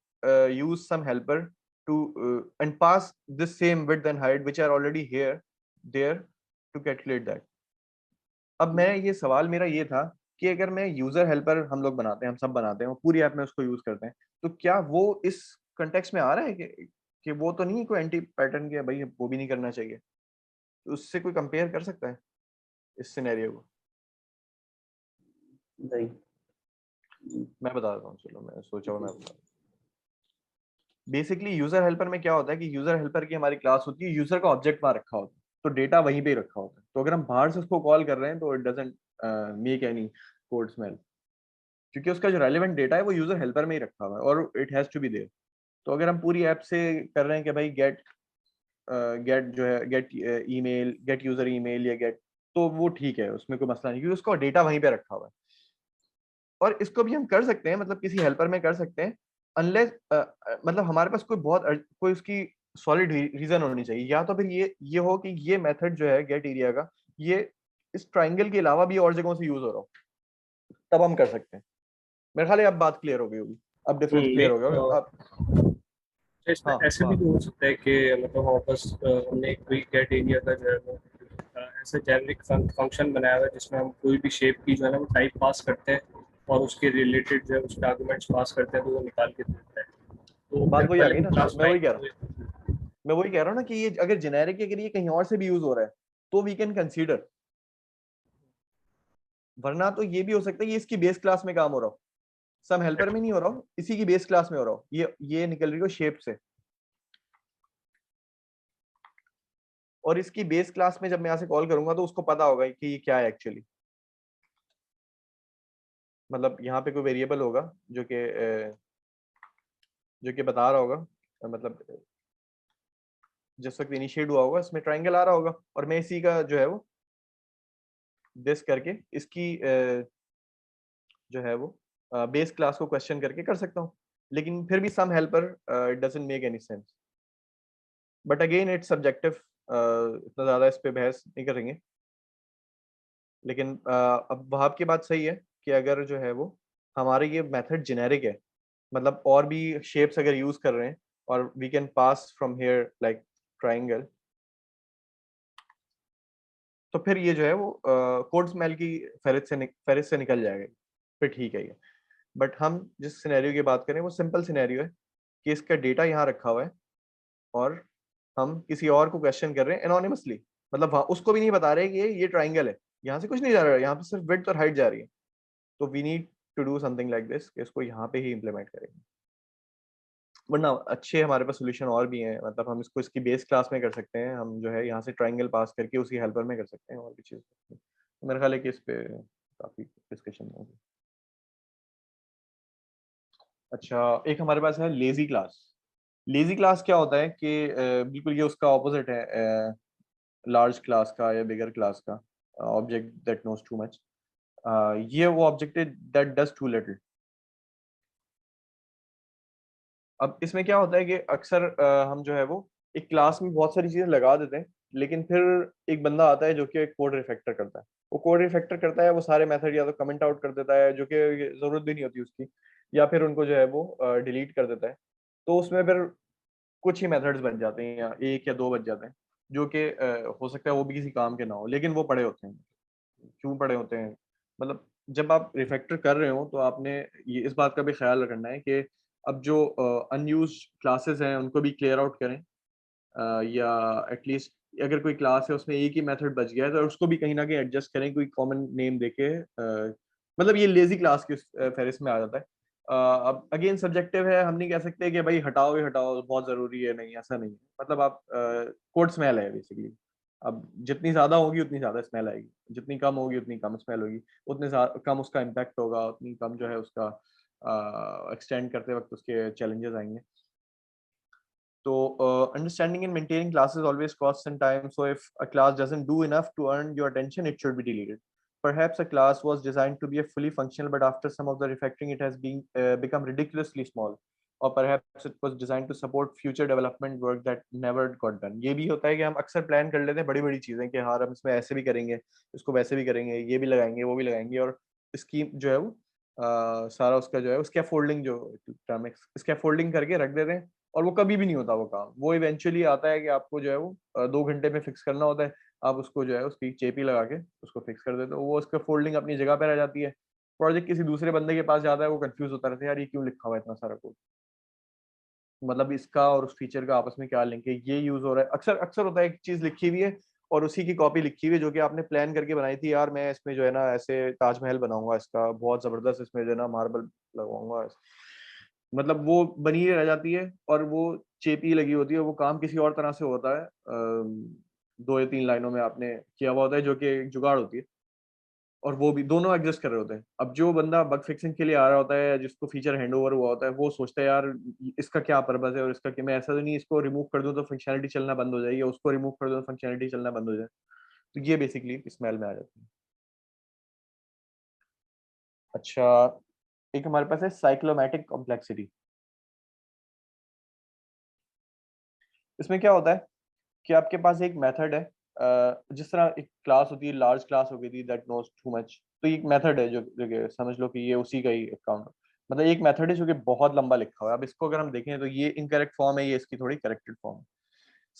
use some helper to and pass this same width and height which are already here there to calculate that. अब मैं ये सवाल मेरा ये था कि अगर मैं यूजर हेल्पर हम लोग बनाते हैं, हम सब बनाते हैं, वो पूरी ऐप में उसको यूज करते हैं, तो क्या वो इस कंटेक्स्ट में आ रहा है कि वो तो नहीं कोई एंटी पैटर्न के भाई वो भी नहीं करना चाहिए? तो उससे कोई कंपेयर कर सकता है इस सिनेरियो को? नहीं। मैं बता देता हूँ, चलो मैं सोचा हुआ मैं बता। बेसिकली यूजर हेल्पर में क्या होता है कि यूजर हेल्पर की हमारी क्लास होती है, यूजर का ऑब्जेक्ट वहां रखा होता है, तो डेटा वहीं पे ही रखा होता है। तो अगर हम बाहर से उसको कॉल कर रहे हैं तो it doesn't make any code smell, क्योंकि उसका जो रेलिवेंट डेटा है वो यूजर हेल्पर में ही रखा हुआ है और it has to be there. तो अगर हम पूरी ऐप से कर रहे हैं कि भाई गेट गेट जो है gate email, gate user email या गेट, तो वो ठीक है, उसमें कोई मसला नहीं, क्योंकि उसका डेटा वहीं पे रखा हुआ है। और इसको भी हम कर सकते हैं, मतलब किसी हेल्पर में कर सकते हैं, अनलेस मतलब हमारे पास कोई बहुत कोई उसकी सॉलिड रीजन होनी चाहिए, या तो फिर ये हो कि ये मेथड जो है गेट एरिया का, ये इस ट्राइंगल के अलावा भी और जगहों से यूज हो रहा हो, तब हम कर सकते हैं। मेरे ख्याल है अब बात क्लियर हो गई होगी, अब डिफरेंस क्लियर हो गया होगा अब। इसमें हाँ ऐसे भी हाँ तो हो सकता है कि मतलब हमारे पास हमने कोई गेट एरिया का जो है वो ऐसा जेनरिक फंक्शन बनाया हुआ है जिसमें हम कोई भी शेप की जो है ना वो टाइप पास करते हैं और उसके रिलेटेड जो है उसके आर्गुमेंट्स पास करते हैं तो वो निकाल के देता है। तो बात फिर वही आ पहले गई हम ना, क्लास मैं वही कह रहा हूँ, टाइप। मैं वही कह रहा हूँ ना कि ये अगर जेनेरिक, अगर ये कहीं और से भी यूज हो रहा है तो वी कैन कंसीडर, वरना तो ये भी हो सकता है ये इसकी बेस क्लास में काम हो रहा हो, सम हेल्पर में नहीं हो रहा हो, इसी की बेस क्लास में हो रहा हो, ये निकल रही हो शेप से, और इसकी बेस क्लास में जब मैं यहाँ से कॉल करूंगा तो उसको पता होगा कि ये क्या है एक्चुअली। मतलब यहाँ पे कोई वेरिएबल होगा जो कि बता रहा होगा, मतलब जिस वक्त इनिशिएट हुआ होगा इसमें ट्रायंगल आ रहा होगा, और मैं इसी का जो है वो दिस करके इसकी जो है वो बेस क्लास को क्वेश्चन करके कर सकता हूँ। लेकिन फिर भी some helper it doesn't make any sense, but again it's subjective, इतना ज्यादा इस पे बहस नहीं करेंगे। लेकिन अब वहाब की बात सही है कि अगर जो है वो हमारे ये मेथड जेनेरिक है, मतलब और भी शेप्स अगर यूज कर रहे हैं और we can pass from here like triangle, तो फिर ये जो है वो कोड स्मेल की फहरिस्त से निकल जाएगा, फिर ठीक है ये। बट हम जिस सिनेरियो की बात करें वो सिंपल सिनेरियो है कि इसका डेटा यहाँ रखा हुआ है और हम किसी और को क्वेश्चन कर रहे हैं एनोनिमसली, मतलब उसको भी नहीं बता रहे कि ये ट्राइंगल है, यहाँ से कुछ नहीं जा रहा है, यहाँ पे सिर्फ विड्थ और हाइट जा रही है। तो we need to do something like this, इसको यहाँ पे ही इम्प्लीमेंट करेंगे। वरना अच्छे हमारे पास सोल्यूशन और भी हैं, मतलब हम इसको इसकी बेस क्लास में कर सकते हैं, हम जो है यहाँ से ट्राइंगल पास करके उसी हेल्पर में कर सकते हैं और भी चीज़। तो मेरे ख्याल है कि इस पे काफी डिस्कशन होगी। अच्छा, एक हमारे पास है लेजी क्लास। लेजी क्लास क्या होता है कि बिल्कुल ये उसका ऑपोजिट है लार्ज क्लास का या बिगर क्लास का, object that knows too much. ये वो ऑब्जेक्ट है दैट डज टू लिटिल। अब इसमें क्या होता है कि अक्सर हम जो है वो एक क्लास में बहुत सारी चीजें लगा देते हैं, लेकिन फिर एक बंदा आता है जो कि एक कोड रिफैक्टर करता है। वो कोड रिफैक्टर करता है, वो सारे मेथड या तो कमेंट आउट कर देता है जो कि जरूरत भी नहीं होती उसकी, या फिर उनको जो है वो डिलीट कर देता है। तो उसमें फिर कुछ ही मेथड्स बन जाते हैं या एक या दो बच जाते हैं, जो कि हो सकता है वो भी किसी काम के ना हो, लेकिन वो पड़े होते हैं। क्यों पड़े होते हैं? मतलब जब आप रिफैक्टर कर रहे हो तो आपने ये इस बात का भी ख्याल रखना है कि अब जो अनयूज्ड क्लासेस हैं उनको भी क्लियर आउट करें, या एटलीस्ट अगर कोई क्लास है उसमें एक ही मेथड बच गया है तो उसको भी कहीं ना कहीं एडजस्ट करें, कोई कॉमन नेम देके, मतलब ये लेजी क्लास की फहरिस्त में आ जाता है। अब अगेन सब्जेक्टिव है, हम नहीं कह सकते कि भाई हटाओ ही हटाओ बहुत जरूरी है, नहीं ऐसा नहीं है, मतलब आप कोड स्मेल है बेसिकली। अब जितनी ज्यादा होगी उतनी ज्यादा स्मेल आएगी, जितनी कम होगी उतनी कम स्मेल होगी, उतने कम उसका इम्पैक्ट होगा, उतनी कम जो है उसका एक्सटेंड करते वक्त उसके चैलेंजेस आएंगे। So, understanding and maintaining classes always costs some time. So, if a class doesn't do enough to earn your attention, it should be deleted. Perhaps a class was designed to be a fully functional, but after some of the refactoring, it has become ridiculously small. Or perhaps it was designed to support future development work that never got done. ये भी होता है कि हम अक्सर plan कर लेते हैं बड़ी बड़ी चीजें कि हाँ हम इसमें ऐसे भी करेंगे, इसको वैसे भी करेंगे, ये भी लगाएंगे वो भी लगाएंगे, और इसकी जो है वो सारा उसका जो है स्कैफोल्डिंग जो टर्म है, स्कैफोल्डिंग करके रख देते हैं, और वो कभी भी नहीं होता वो काम। वो इवेंचुअली आता है कि आपको जो है वो 2 घंटे में फिक्स करना होता है, आप उसको जो है उसकी चेपी लगा के उसको फिक्स कर देते हो, वो उसका फोल्डिंग अपनी जगह पे रह जाती है। प्रोजेक्ट किसी दूसरे बंदे के पास जाता है, वो कंफ्यूज होता रहता है यार ये क्यों लिखा हुआ है इतना सारा कोड, मतलब इसका और उस फीचर का आपस में क्या लिंक है, ये यूज हो रहा है। अक्सर अक्सर होता है एक चीज लिखी हुई है और उसी की कॉपी लिखी हुई है जो कि आपने प्लान करके बनाई थी, यार मैं इसमें जो है ना ऐसे ताजमहल बनाऊंगा, इसका बहुत जबरदस्त, इसमें जो है ना मार्बल लगवाऊंगा, मतलब वो बनी रह जाती है और वो चेपी लगी होती है, वो काम किसी और तरह से होता है। 2 या 3 लाइनों में आपने किया हुआ होता है जो कि एक जुगाड़ होती है, और वो भी दोनों एग्जिस्ट कर रहे होते हैं। अब जो बंदा बग फिक्सिंग के लिए आ रहा होता है या जिसको फीचर हैंड ओवर हुआ होता है, वो सोचता है यार इसका क्या पर्पस है और इसका कि मैं ऐसा तो नहीं इसको रिमूव कर दूं तो फंक्शनलिटी चलना बंद हो जाएगी, या उसको रिमूव कर दूं तो फंक्शनलिटी चलना बंद हो जाए। तो ये बेसिकली स्मेल में आ जाती है। अच्छा, एक हमारे पास है साइक्लोमैटिक कॉम्प्लेक्सिटी। इसमें क्या होता है कि आपके पास एक मेथड है, जिस तरह एक क्लास होती है, लार्ज क्लास हो गई थी दैट नोज टू मच, तो एक मेथड है जो कि समझ लो कि ये उसी का ही अकाउंट, मतलब एक मेथड है जो कि बहुत लंबा लिखा हुआ है। अब इसको अगर हम देखें तो ये इनकरेक्ट फॉर्म है, ये इसकी थोड़ी करेक्टेड फॉर्म है।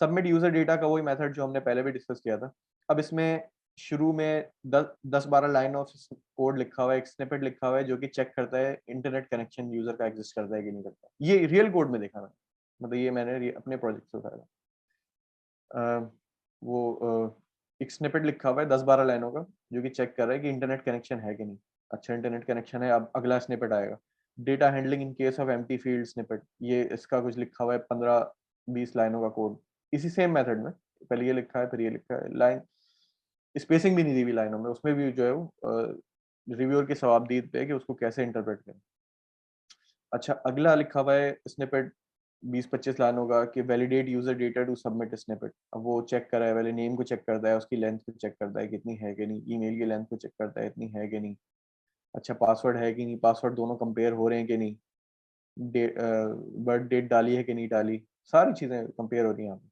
सबमिट यूजर डेटा का वही मेथड जो हमने पहले भी डिस्कस किया था। अब इसमें शुरू में 10-12 लाइन ऑफ कोड लिखा हुआ है, एक स्निपेट लिखा हुआ है जो कि चेक करता है इंटरनेट कनेक्शन यूजर का एग्जिस्ट करता है कि नहीं करता। ये रियल कोड में देखा मैंने, मतलब ये मैंने अपने प्रोजेक्ट से उठाया था। एक स्निपेट लिखा हुआ है 10-12 लाइनों का जो कि चेक कर रहा है कि इंटरनेट कनेक्शन है कि नहीं। अच्छा, इंटरनेट कनेक्शन है, अब अगला स्निपेट आएगा, data handling in case of empty field snippet. ये इसका कुछ लिखा हुआ है 15-20 लाइनों का कोड, इसी सेम मेथड में। पहले ये लिखा है फिर ये लिखा है, लाइन स्पेसिंग भी नहीं दी हुई लाइनों में, उसमें भी जो है वो रिव्यूअर की सवाबदीद पे है कि उसको कैसे इंटरप्रेट करें। अच्छा, अगला लिखा हुआ है स्निपेट 20-25 लाइन होगा कि validate user data to submit snippet. अब वो चेक कर रहा है, पहले नेम को चेक करता है, उसकी लेंथ को चेक करता है कितनी है कि नहीं, ईमेल की लेंथ को चेक करता है इतनी है कि नहीं। अच्छा, पासवर्ड है कि नहीं, पासवर्ड दोनों कंपेयर हो रहे हैं कि नहीं, बर्थ डेट डाली है कि नहीं डाली, सारी चीज़ें कंपेयर हो रही हैं यहाँ पे।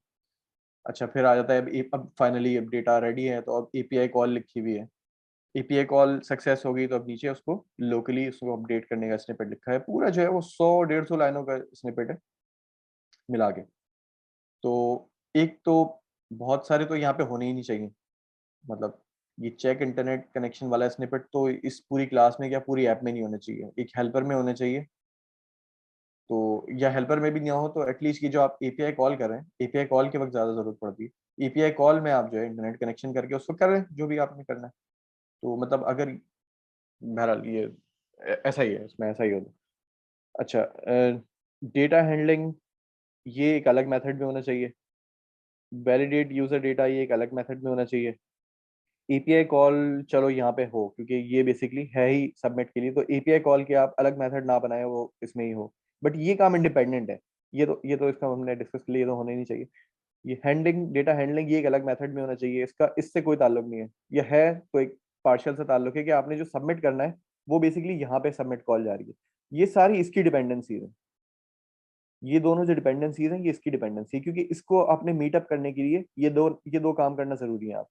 अच्छा, फिर आ जाता है अब फाइनली अब डेटा रेडी है तो अब एपीआई कॉल लिखी हुई है, एपीआई कॉल सक्सेस हो गई तो अब नीचे उसको लोकली उसको अपडेट करने का स्निपेट लिखा है। पूरा जो है वो 100-150 लाइनों का स्निपेट है मिला के। तो एक तो बहुत सारे तो यहाँ पे होने ही नहीं चाहिए, मतलब ये चेक इंटरनेट कनेक्शन वाला स्निपेट तो इस पूरी क्लास में या पूरी ऐप में नहीं होना चाहिए, एक हेल्पर में होना चाहिए। तो या हेल्पर में भी नहीं हो तो एटलीस्ट ये जो आप एपीआई कॉल कर रहे हैं, एपीआई कॉल के वक्त ज्यादा जरूरत पड़ती है, एपीआई कॉल में आप जो है इंटरनेट कनेक्शन करके उसको कर रहे हैं जो भी आपने करना है। तो मतलब अगर बहरहाल ये ऐसा ही है, इसमें ऐसा ही होता है। अच्छा, डेटा हैंडलिंग ये एक अलग मेथड में होना चाहिए, वैलिडेट यूजर डेटा ये एक अलग मेथड में होना चाहिए। एपीआई कॉल चलो यहाँ पे हो क्योंकि ये बेसिकली है ही सबमिट के लिए, तो एपीआई कॉल के आप अलग मेथड ना बनाए, वो इसमें ही हो। बट ये काम इंडिपेंडेंट है, ये तो इसका हमने डिस्कस किया, ये तो होना ही नहीं चाहिए। ये हैंडलिंग, डेटा हैंडलिंग ये एक अलग मेथड में होना चाहिए, इसका इससे कोई ताल्लुक नहीं है। ये है तो एक पार्शियल सा ताल्लुक है कि आपने जो सबमिट करना है वो बेसिकली यहाँ पे सबमिट कॉल जा रही है। ये सारी इसकी डिपेंडेंसीज है, ये दोनों जो डिपेंडेंसीज हैं ये इसकी डिपेंडेंसी, क्योंकि इसको आपने मीटअप करने के लिए ये दो काम करना जरूरी है आप।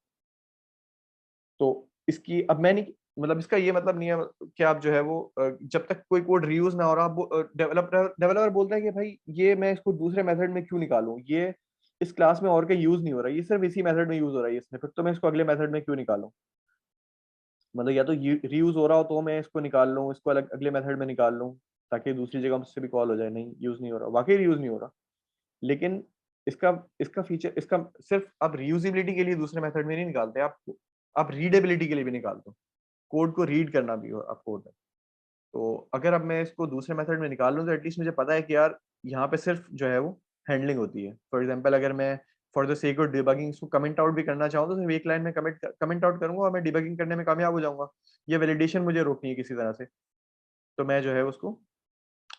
तो इसकी अब मैं नहीं, मतलब इसका ये मतलब नहीं है कि आप जो है वो जब तक कोई कोड रीयूज ना हो रहा, डेवलपर बोलता है कि भाई ये मैं इसको दूसरे मेथड में क्यों निकालूं, ये इस क्लास में और का यूज नहीं हो रहा, ये सिर्फ इसी मेथड में यूज हो रहा है इसमें, फिर तो मैं इसको अगले मेथड में क्यों निकालूं। मतलब या तो रीयूज हो रहा हो तो मैं इसको निकाल लूं, इसको अलग अगले मेथड में निकाल लूं ताकि दूसरी जगह मुझसे भी कॉल हो जाए। नहीं, यूज नहीं हो रहा, वाकई यूज नहीं हो रहा। लेकिन इसका इसका फीचर, इसका सिर्फ आप रीयूजेबिलिटी के लिए दूसरे मेथड में नहीं निकालते, आप रीडेबिलिटी के लिए भी निकालते हो, कोड को रीड करना भी हो आपको होता है। तो अगर अब मैं इसको दूसरे मेथड में निकाल लूँ तो एटलीस्ट मुझे पता है कि यार यहाँ पे सिर्फ जो है वो हैंडलिंग होती है। फॉर एग्जांपल अगर मैं for the sake of debugging इसको कमेंट आउट भी करना चाहूँ तो सिर्फ एक लाइन में कमेंट आउट करूंगा और मैं डिबगिंग करने में कामयाब हो जाऊंगा। ये वैलिडेशन मुझे रोकनी है किसी तरह से, तो मैं जो है उसको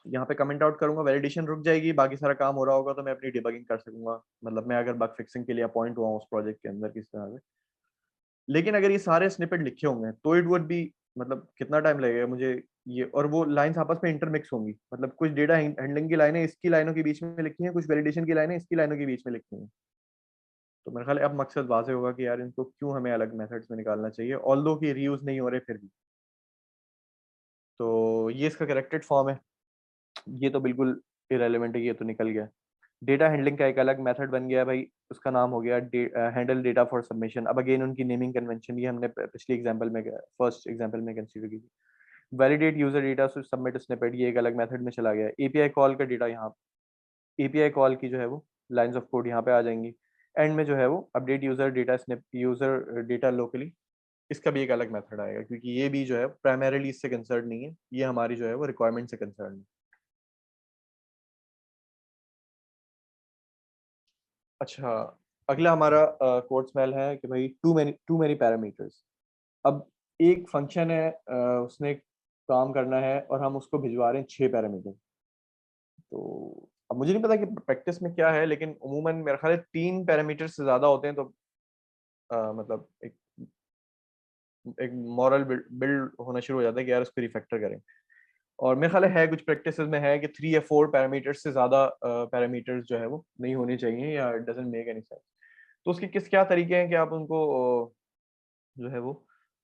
यहाँ पे कमेंट आउट करूंगा, वैलिडेशन रुक जाएगी, बाकी सारा काम हो रहा होगा तो मैं अपनी डिबगिंग कर सकूंगा। मतलब मैं अगर बग फिक्सिंग के लिए अपॉइंट हुआ हूँ उस प्रोजेक्ट के अंदर किस तरह से। लेकिन अगर ये सारे स्निपेट लिखे होंगे तो इट वुड बी, मतलब कितना टाइम लगेगा मुझे ये, और वो लाइंस आपस में इंटरमिक्स होंगी, मतलब कुछ डेटा हैंडलिंग की लाइनें इसकी लाइनों के बीच में लिखी हैं, कुछ वैलिडेशन की लाइनें इसकी लाइनों के बीच में लिखी हैं। तो मेरे ख्याल है अब मकसद वाज़ेह होगा कि यार इनको क्यों हमें अलग मेथड्स में निकालना चाहिए, ऑल्दो कि रीयूज नहीं हो रहे फिर भी। तो ये इसका करेक्टेड फॉर्म है, ये तो बिल्कुल इरेलीवेंट है, ये तो निकल गया। डेटा हैंडलिंग का एक अलग मेथड बन गया है भाई, उसका नाम हो गया हैंडल डेटा फॉर सबमिशन। अब अगेन उनकी नेमिंग कन्वेंशन ये हमने पिछले एग्जांपल में, फर्स्ट एग्जांपल में कंसीडर की थी। Validate user data to submit snippet ये एक अलग मेथड में चला गया। एपीआई कॉल का डेटा यहाँ, एपीआई कॉल की जो है वो लाइंस ऑफ कोड यहाँ पे आ जाएंगी। एंड में जो है वो update user data snip user data locally, इसका भी एक अलग मेथड आएगा, क्योंकि ये भी जो है प्राइमरीली इससे कंसर्न नहीं है, ये हमारी जो है वो रिक्वायरमेंट से कंसर्न है। अच्छा, अगला हमारा कोड स्मेल है कि भाई टू मेनी पैरामीटर्स। अब एक फंक्शन है, उसने काम करना है और हम उसको भिजवा रहे हैं 6 पैरामीटर। तो अब मुझे नहीं पता कि प्रैक्टिस में क्या है, लेकिन उमूमन मेरा ख्याल है 3 पैरामीटर से ज्यादा होते हैं तो मतलब एक मॉरल बिल्ड होना शुरू हो जाता है कि यार उसको रिफैक्टर करें। और मेरे ख्याल है कुछ प्रैक्टिस में है कि 3 या 4 पैरामीटर्स से ज्यादा पैरामीटर्स जो है वो नहीं होने चाहिए, या it doesn't make any sense. तो उसके क्या तरीके हैं कि आप उनको जो है वो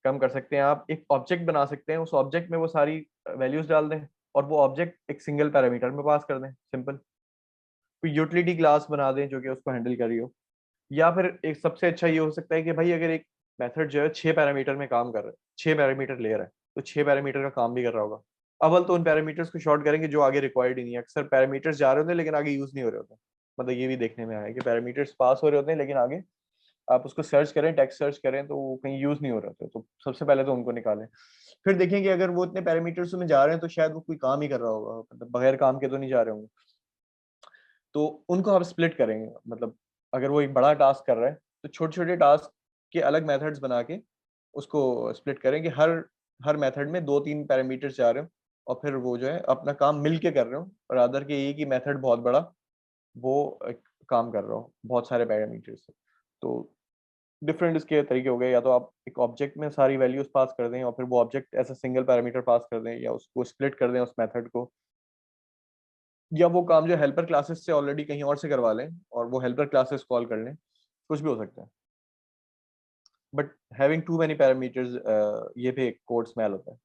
कम कर सकते हैं। आप एक ऑब्जेक्ट बना सकते हैं, उस ऑब्जेक्ट में वो सारी वैल्यूज डाल दें और वो ऑब्जेक्ट एक सिंगल पैरामीटर में पास कर दें, सिंपल। कोई यूटिलिटी क्लास बना दें जो कि उसको हैंडल कर रही हो। या फिर एक सबसे अच्छा ये हो सकता है कि भाई अगर एक मेथड जो है 6 पैरामीटर में काम कर रहा है, 6 पैरामीटर ले रहा है, तो 6 पैरामीटर का काम भी कर रहा होगा। अव्वल तो उन पैरामीटर्स को शॉर्ट करेंगे जो आगे रिक्वायर्ड ही नहीं है। अक्सर पैरामीटर्स जा रहे होते हैं लेकिन आगे यूज नहीं हो रहे होते। मतलब ये भी देखने में आया है कि पैरामीटर्स पास हो रहे होते हैं लेकिन आगे आप उसको सर्च करें, टेक्स्ट सर्च करें तो वो कहीं यूज नहीं हो रहे होते। तो सबसे पहले तो उनको निकालें। फिर देखें कि अगर वो इतने पैरामीटर्स में जा रहे हैं तो शायद वो कोई काम ही कर रहा होगा, मतलब बगैर काम के तो नहीं जा रहे होंगे। तो उनको आप स्प्लिट करेंगे, मतलब अगर वो एक बड़ा टास्क कर रहा है तो छोटे छोटे टास्क के अलग मेथड्स बना के उसको स्प्लिट करें कि हर हर मेथड में 2-3 पैरामीटर्स जा रहे हो और फिर वो जो है अपना काम मिल के कर रहे हो, और अदर के एक ही मेथड बहुत बड़ा वो एक काम कर रहा हो बहुत सारे पैरामीटर्स से। तो डिफरेंट इसके तरीके हो गए, या तो आप एक ऑब्जेक्ट में सारी वैल्यूज पास कर दें और फिर वो ऑब्जेक्ट ऐसा सिंगल पैरामीटर पास कर दें, या उसको स्प्लिट कर दें उस मेथड को, या वो काम जो हेल्पर क्लासेस से ऑलरेडी कहीं और से करवा लें और वो हेल्पर क्लासेस कॉल कर लें। कुछ भी हो सकता है, but having too many parameters ये भी एक कोड स्मेल होता है।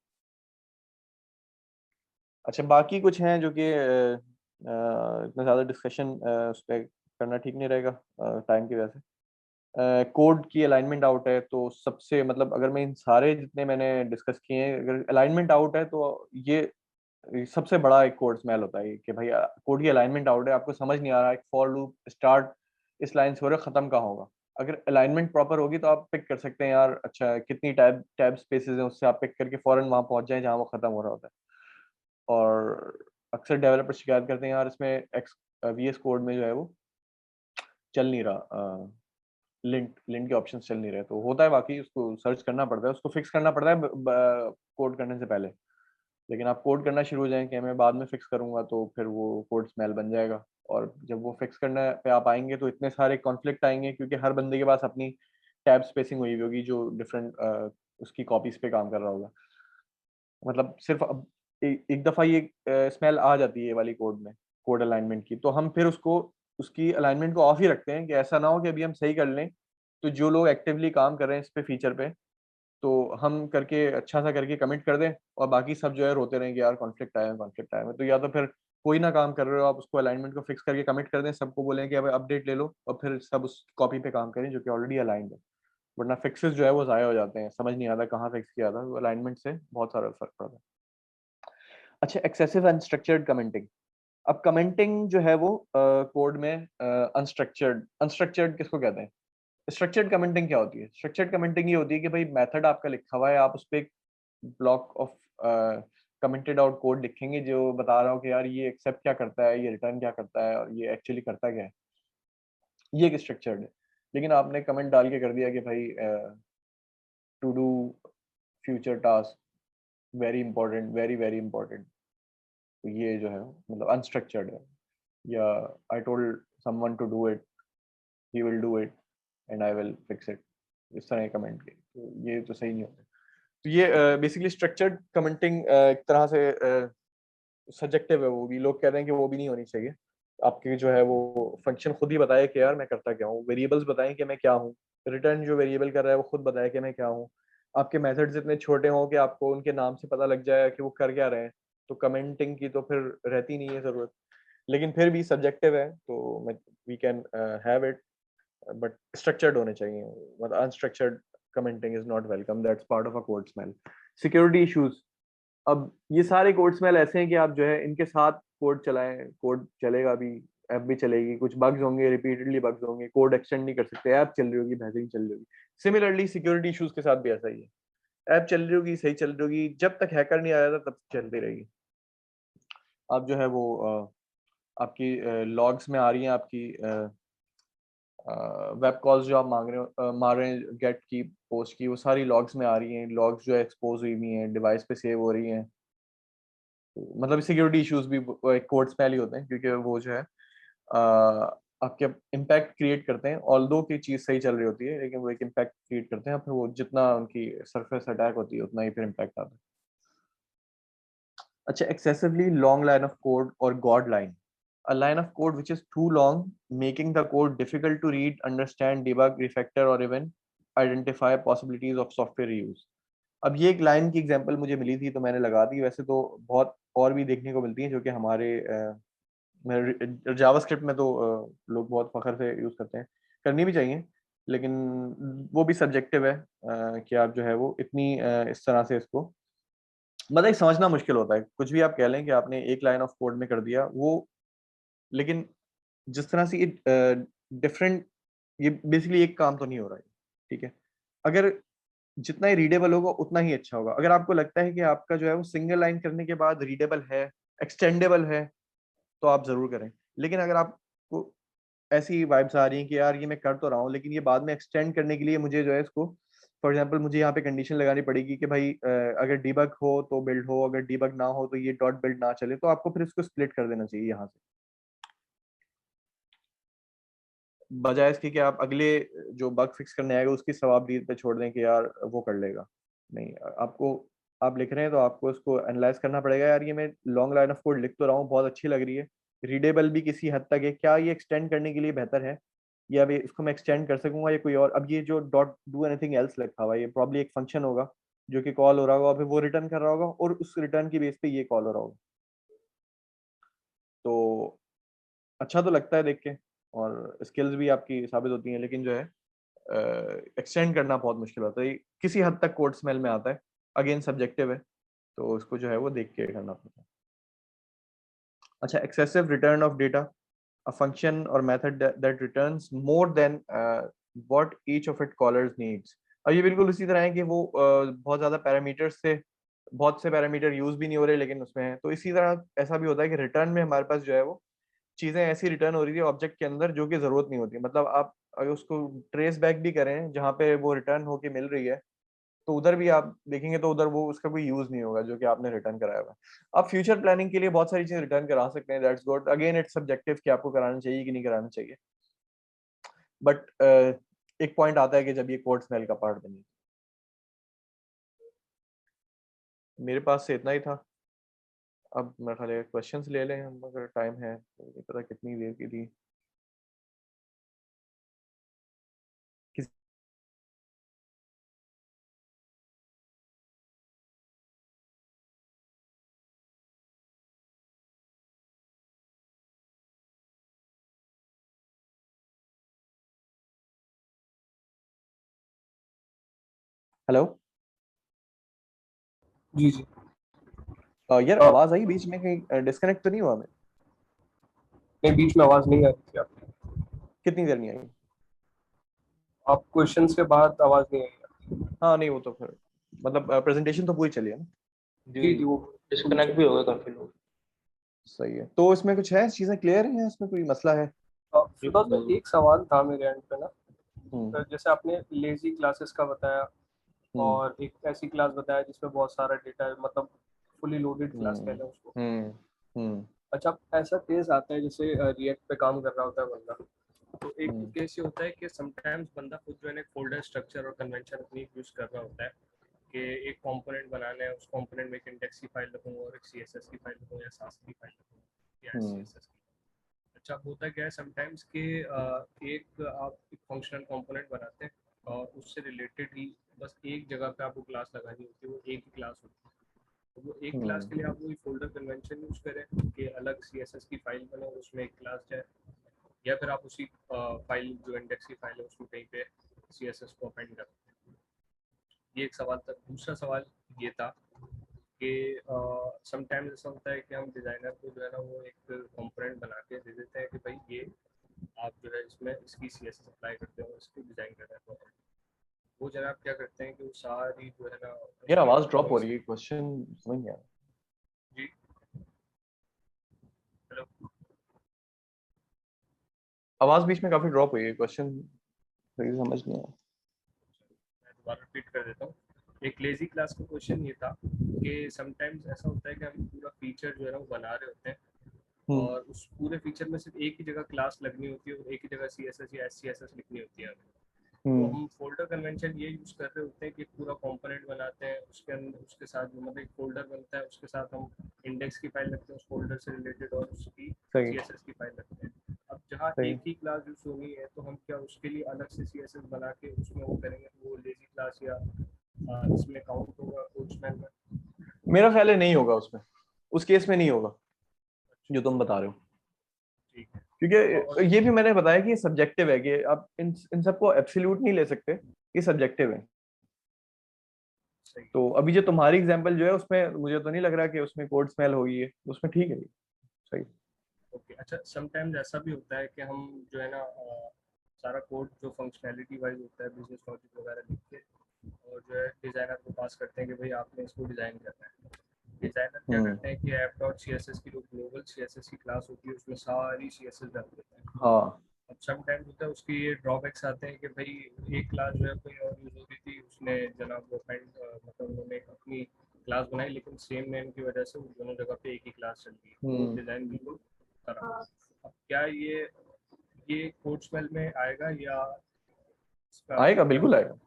अच्छा, बाकी कुछ हैं जो कि इतना ज़्यादा डिस्कशन उस पर करना ठीक नहीं रहेगा टाइम की वजह से। कोड की अलाइनमेंट आउट है तो सबसे, मतलब अगर मैं इन सारे जितने मैंने डिस्कस किए हैं, अगर अलाइनमेंट आउट है तो ये सबसे बड़ा एक कोड स्मेल होता है कि भाई कोड की अलाइनमेंट आउट है, आपको समझ नहीं आ रहा है फॉर लूप स्टार्ट इस लाइन से हो रहा है, खत्म कहाँ होगा। अगर अलाइनमेंट प्रॉपर होगी तो आप पिक कर सकते हैं यार, अच्छा कितनी टैब स्पेसेस हैं, उससे आप पिक करके फौरन वहां पहुंच जाएं जहां वो खत्म हो रहा होता है। और अक्सर डेवलपर शिकायत करते हैं यार इसमें एक्स वीएस कोड में जो है वो चल नहीं रहा, लिंट लिंट के ऑप्शन चल नहीं रहे। तो होता है वाकई, उसको सर्च करना पड़ता है, उसको फिक्स करना पड़ता है कोड करने से पहले। लेकिन आप कोड करना शुरू हो जाएं कि मैं बाद में फिक्स करूंगा तो फिर वो कोड स्मेल बन जाएगा। और जब वो फिक्स करने पे आप आएंगे तो इतने सारे कॉन्फ्लिक्ट आएंगे, क्योंकि हर बंदे के पास अपनी टैब स्पेसिंग हुई होगी जो डिफरेंट उसकी कॉपीज पे काम कर रहा होगा। मतलब सिर्फ अब एक दफा ये स्मेल आ जाती है ये वाली कोड में, कोड अलाइनमेंट की, तो हम फिर उसको उसकी अलाइनमेंट को ऑफ ही रखते हैं कि ऐसा ना हो कि अभी हम सही कर लें तो जो लोग एक्टिवली काम कर रहे हैं इस पे फीचर पे, तो हम करके अच्छा सा करके कमिट कर दें और बाकी सब जो है रोते रहें कि यार कॉन्फ्लिक्ट आया है। तो या तो फिर कोई ना काम कर रहे हो आप उसको अलाइनमेंट को फिक्स करके कमिट कर दें, सबको बोलें कि अब अपडेट ले लो और फिर सब उस कॉपी पे काम करें जो कि ऑलरेडी अलाइंड है। वरना फिक्सेस जो है वो ज़ाया हो जाते हैं, समझ नहीं आता कहाँ फिक्स किया था। अलाइनमेंट से बहुत सारा फर्क पड़ता है। अच्छा, एक्सेसिव अनस्ट्रक्चर्ड कमेंटिंग। अब कमेंटिंग जो है वो कोड में अनस्ट्रक्चर्ड किसको कहते हैं? स्ट्रक्चर्ड कमेंटिंग क्या होती है? स्ट्रक्चर्ड कमेंटिंग ये होती है कि भाई मेथड आपका लिखा हुआ है, आप उस पर एक block of commented out code लिखेंगे जो बता रहा हो कि यार ये एक्सेप्ट क्या करता है, ये रिटर्न क्या करता है और ये एक्चुअली करता क्या है। ये एक स्ट्रक्चर्ड है। लेकिन आपने कमेंट डाल के कर दिया कि भाई to do future task very important, very very important, तो ये जो है मतलब अनस्ट्रक्चर्ड है। या I told someone to do it, he will do it and I will fix it, इस तरह के कमेंट के, तो ये तो सही नहीं होता। तो ये बेसिकली स्ट्रक्चर्ड कमेंटिंग एक तरह से सब्जेक्टिव है, वो भी लोग कह रहे हैं कि वो भी नहीं होनी चाहिए। आपके जो है वो फंक्शन खुद ही बताए कि यार मैं करता क्या हूँ, वेरिएबल्स बताएं कि मैं क्या हूँ, रिटर्न जो वेरिएबल कर रहा है वो खुद बताए कि मैं क्या हूँ। आपके मेथड्स इतने छोटे हों कि आपको उनके नाम से पता लग जाए कि वो कर क्या रहे हैं, तो कमेंटिंग की तो फिर रहती नहीं है ज़रूरत। लेकिन फिर भी सब्जेक्टिव है तो we can have it, but structured होने चाहिए। मतलब unstructured commenting is not welcome, that's part of a code smell. Security issues. अब ये सारे कोड स्मेल ऐसे हैं कि आप जो है इनके साथ कोड चलाएं, कोड चलेगा भी, ऐप भी चलेगी, कुछ बग्स होंगे, रिपीटेडली बग्स होंगे, कोड एक्सटेंड नहीं कर सकते, ऐप चल रही होगी, बेहतरीन चल रही होगी। सिमिलरली सिक्योरिटी इश्यूज के साथ भी ऐसा ही है, ऐप चल रही होगी, सही चल रही होगी, जब तक हैकर नहीं आया था तब तक चलती रहेगी। आप जो है वो आपकी लॉग्स में आ रही हैं, आपकी वेब कॉल्स जो आप मार रहे हैं गेट की पोस्ट की, वो सारी लॉग्स में आ रही हैं, लॉग्स जो है एक्सपोज हुई हुई हैं, डिवाइस पे सेव हो रही हैं। मतलब सिक्योरिटी इश्यूज भी एक कोड स्मेल ही होते हैं, क्योंकि वो जो है आपके इम्पैक्ट क्रिएट करते हैं, ऑल्दो की चीज सही चल रही होती है, लेकिन वो एक इम्पैक्ट क्रिएट करते हैं, फिर वो जितना उनकी सरफेस अटैक होती है उतना ही फिर इम्पैक्ट आता है। अच्छा, excessively long line of code और god line, a line of code which is too long, making the code difficult to read, understand, debug, refactor or even identify possibilities of software reuse। अब ये एक line की example मुझे मिली थी तो मैंने लगा दी, वैसे तो बहुत और भी देखने को मिलती हैं जो कि हमारे जावास्क्रिप्ट में तो लोग बहुत फखर से यूज करते हैं, करनी भी चाहिए, लेकिन वो भी सब्जेक्टिव है कि आप जो है वो इतनी इस तरह से इसको मतलब समझना मुश्किल होता है। कुछ भी आप कह लें कि आपने एक लाइन ऑफ कोड में कर दिया वो, लेकिन जिस तरह से ये डिफरेंट, ये बेसिकली एक काम तो नहीं हो रहा है, ठीक है। अगर जितना ही रीडेबल होगा उतना ही अच्छा होगा। अगर आपको लगता है कि आपका जो है वो सिंगल लाइन करने के बाद रीडेबल है, एक्सटेंडेबल है, तो आप जरूर करें। लेकिन अगर आपको ऐसी वाइब्स आ रही हैं कि यार ये मैं कर तो रहा हूँ, लेकिन ये बाद में एक्सटेंड करने के लिए मुझे जो है इसको, फॉर एग्जाम्पल मुझे यहाँ पे कंडीशन लगानी पड़ेगी कि भाई अगर डीबग हो तो बिल्ड हो, अगर डीबग ना हो तो ये डॉट बिल्ड ना चले, तो आपको फिर इसको स्प्लिट कर देना चाहिए यहाँ से, बजाय इसके कि आप अगले जो बग फिक्स करने आएगा उसकी सवाब पे छोड़ दें कि यार वो कर लेगा। नहीं, आपको, आप लिख रहे हैं तो आपको इसको एनालाइज करना पड़ेगा, यार ये मैं लॉन्ग लाइन ऑफ कोड लिख तो रहा हूँ, बहुत अच्छी लग रही है, रीडेबल भी किसी हद तक है, क्या ये एक्सटेंड करने के लिए बेहतर है, या अभी इसको मैं एक्सटेंड कर सकूंगा या कोई और। अब ये जो डॉट डू एनीथिंग एल्स लिखा हुआ है, ये प्रॉब्ली एक फंक्शन होगा जो कि कॉल हो रहा होगा, फिर वो रिटर्न कर रहा होगा और उस रिटर्न की बेस पे ये कॉल हो रहा होगा। तो अच्छा तो लगता है देख के, और स्किल्स भी आपकी साबित होती हैं, लेकिन जो है एक्सटेंड करना बहुत मुश्किल होता है, किसी हद तक कोड स्मेल में आता है, अगेन सब्जेक्टिव है, तो उसको जो है वो देख के करना पड़ता है। अच्छा, excessive return of data, a function or method that returns more than what each of its callers needs। अब ये बिल्कुल उसी तरह है कि वो बहुत ज्यादा पैरामीटर्स से, बहुत से पैरामीटर यूज भी नहीं हो रहे लेकिन उसमें है, तो इसी तरह ऐसा भी होता है कि रिटर्न में हमारे पास जो है वो चीजें ऐसी रिटर्न हो रही थी ऑब्जेक्ट के अंदर जो कि जरूरत नहीं होती। मतलब आप अगर उसको ट्रेस बैक भी करें जहाँ पे वो रिटर्न होके मिल रही है, तो उधर भी आप देखेंगे तो उधर वो उसका कोई यूज नहीं होगा जो कि आपने रिटर्न कराया हुआ है। आप फ्यूचर प्लानिंग के लिए बहुत सारी चीजें रिटर्न करा सकते हैं, that's good, again it's subjective कि आपको कराना चाहिए कि नहीं कराना चाहिए, बट एक पॉइंट आता है कि जब ये कोड स्मेल का पार्ट बनी। मेरे पास से इतना ही था। अब मेरे ख्याल है क्वेश्चंस ले लें हम, अगर टाइम है तो, नहीं पता कितनी देर की थी। हेलो, जी जी। यार अ, आवाज आई बीच में, कहीं डिस्कनेक्ट तो नहीं हुआ मैं? नहीं, बीच में आवाज नहीं आ रही थी आपकी। कितनी देर नहीं आई? आप क्वेश्चंस के बाद आवाज नहीं आई। हाँ नहीं, वो तो फिर मतलब प्रेजेंटेशन तो पूरी चली है ना। जी जी, वो डिस्कनेक्ट भी हो गए काफी लोग। सही है, तो इसमें कुछ है, चीजें क्लियर हैं, इसमें कोई मसला है? फिलहाल तो एक सवाल था मेरे एंड पे ना। हम्म जैसे आपने लेजी क्लासेस का बताया हम्म और एक ऐसी क्लास बताया जिसमें बहुत सारा डेटा है, मतलब फुली लोडेड क्लास कह हम्म लें उसको। हम्म हम्म अच्छा, ऐसा केस आता है जैसे रिएक्ट पे काम कर रहा होता है बंदा, तो एक हम्म केस ये होता है कि समटाइम्स बंदा खुद जो है फोल्डर स्ट्रक्चर और कन्वेंशन अपनी यूज कर रहा होता है कि एक कंपोनेंट बनाना है, उस कंपोनेंट में एक इंडेक्स की फाइल रखूंगा और एक सीएसएस की फाइल रखूंगा या सास की फाइल रखूंगा या हम्म सीएसएस की। अच्छा, होता क्या है समटाइम्स कि एक आप एक फंक्शनल कंपोनेंट बनाते हैं और उससे रिलेटेड ही बस एक जगह पे आपको क्लास लगानी होती है, वो एक ही क्लास होती है। तो वो एक क्लास हम्म के लिए आप वही फोल्डर कन्वेंशन यूज करें कि अलग सीएसएस की फाइल बने और उसमें एक क्लास जाए, या फिर आप उसी फाइल जो इंडेक्स की फाइल है उसको कहीं पे सीएसएस को अपेंड कर दें। ये एक सवाल था। दूसरा सवाल ये था कि समटाइम्स ऐसा होता है कि हम डिज़ाइनर को जो है ना वो एक कंपोनेंट बना के दे देते हैं कि भाई इसकी CSS अप्लाई करते हैं और इसको डिज़ाइन करते हैं, तो वो जनाब क्या करते हैं कि वो सारी जो है ना यार आवाज ड्रॉप हो रही है, क्वेश्चन समझ नहीं आ रहा। जी हेलो, आवाज बीच में काफी ड्रॉप हुई है, क्वेश्चन सही से समझ नहीं आया। मैं दोबारा रिपीट कर देता हूँ। एक लेजी क्लास का क्वेश्चन ये था कि समटाइम्स ऐसा होता है कि हम पूरा फीचर जो है ना वो बना रहे होते हैं और उस पूरे फीचर में सिर्फ एक ही जगह क्लास लगनी होती है और एक ही जगह CSS या SCSS लिखनी होती है हमें। तो हम फोल्डर कन्वेंशन ये यूज कर रहे होते हैं कि पूरा कंपोनेंट बनाते हैं, उसके अंदर उसके साथ मतलब एक फोल्डर बनता है, उसके साथ हम इंडेक्स की फाइल रखते हैं उस फोल्डर से रिलेटेड और उसकी सही CSS की फाइल रखते हैं। अब जहाँ सही। एक ही क्लास यूज होनी है तो हम क्या उसके लिए अलग से CSS बना के उसमें वो करेंगे, तो वो लेजी क्लास या इसमें काउंट होगा कोड्समैन में? मेरा ख्याल है नहीं होगा उसमें, उस केस में नहीं होगा जो तुम बता रहे हो, ठीक है। और क्योंकि ये भी मैंने बताया कि ये सब्जेक्टिव है, कि आप इन सबको एब्सोल्यूट नहीं ले सकते, ये सब्जेक्टिव है। सही। तो अभी जो तुम्हारी एग्जांपल जो है उसमें मुझे तो नहीं लग रहा कि उसमें कोड स्मेल होगी है, उसमें ठीक है, सही। ओके अच्छा, समटाइम्स ऐसा भी होता है कि हम जो है ना सारा कोड जो फंक्शनैलिटी वाइज होता है बिजनेस लॉजिक वगैरह लिख के और जो है डिज़ाइनर को पास करते हैं कि भाई आपने इसको डिज़ाइन करना है। डिज़ाइनर क्या करते हैं कि app.css की जो ग्लोबल CSS की क्लास होती है उसमें सारी CSS डाल देते हैं। हाँ अब समटाइम्स होता है उसके ये ड्रॉबैक्स आते हैं कि भाई एक क्लास जो है कोई और यूज हो रही थी, उसने जनाब वो मतलब उन्होंने अपनी क्लास बनाई लेकिन सेम नेम की वजह से वो दोनों जगह पे एक ही क्लास चल रही है, वो डिज़ाइन बिल्कुल खराब। अब क्या ये कोड स्मेल में आएगा या इसका आएगा, क्या? बिल्कुल आएगा,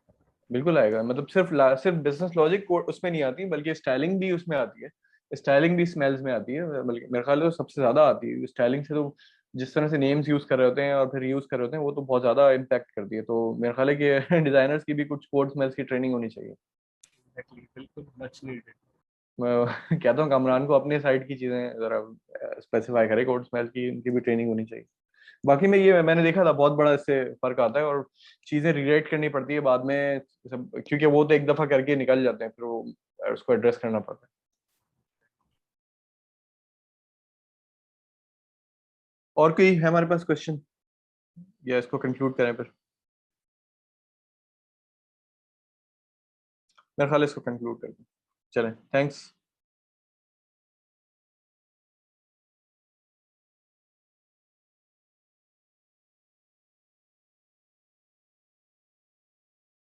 बिल्कुल आएगा। मतलब सिर्फ बिजनेस लॉजिक कोड उसमें नहीं आती, बल्कि स्टाइलिंग भी उसमें आती है, स्टाइलिंग भी स्मेल्स में आती है, बल्कि मेरे ख्याल में तो सबसे ज्यादा आती है स्टाइलिंग से। तो जिस तरह से नेम्स यूज कर रहे होते हैं और फिर यूज कर रहे होते हैं, वो तो बहुत ज्यादा इम्पैक्ट करती है। तो मेरे ख्याल है कि डिजाइनर्स की भी कुछ कोड स्मेल्स की ट्रेनिंग होनी चाहिए। एग्जैक्टली, बिल्कुल मच नीडेड। मैं कहता हूँ कामरान को अपने साइड की चीजें जरा स्पेसिफाई करे, कोड स्मेल की उनकी भी ट्रेनिंग होनी चाहिए। बाकी में ये मैंने देखा था बहुत बड़ा इससे फर्क आता है, और चीजें रिलेट करनी पड़ती है बाद में सब, क्योंकि वो तो एक दफा करके निकल जाते हैं, फिर वो उसको एड्रेस करना पड़ता है। और कोई है हमारे पास क्वेश्चन, या इसको कंक्लूड करें फिर? मेरे ख्याल है इसको कंक्लूड करते हैं, चलें, थैंक्स।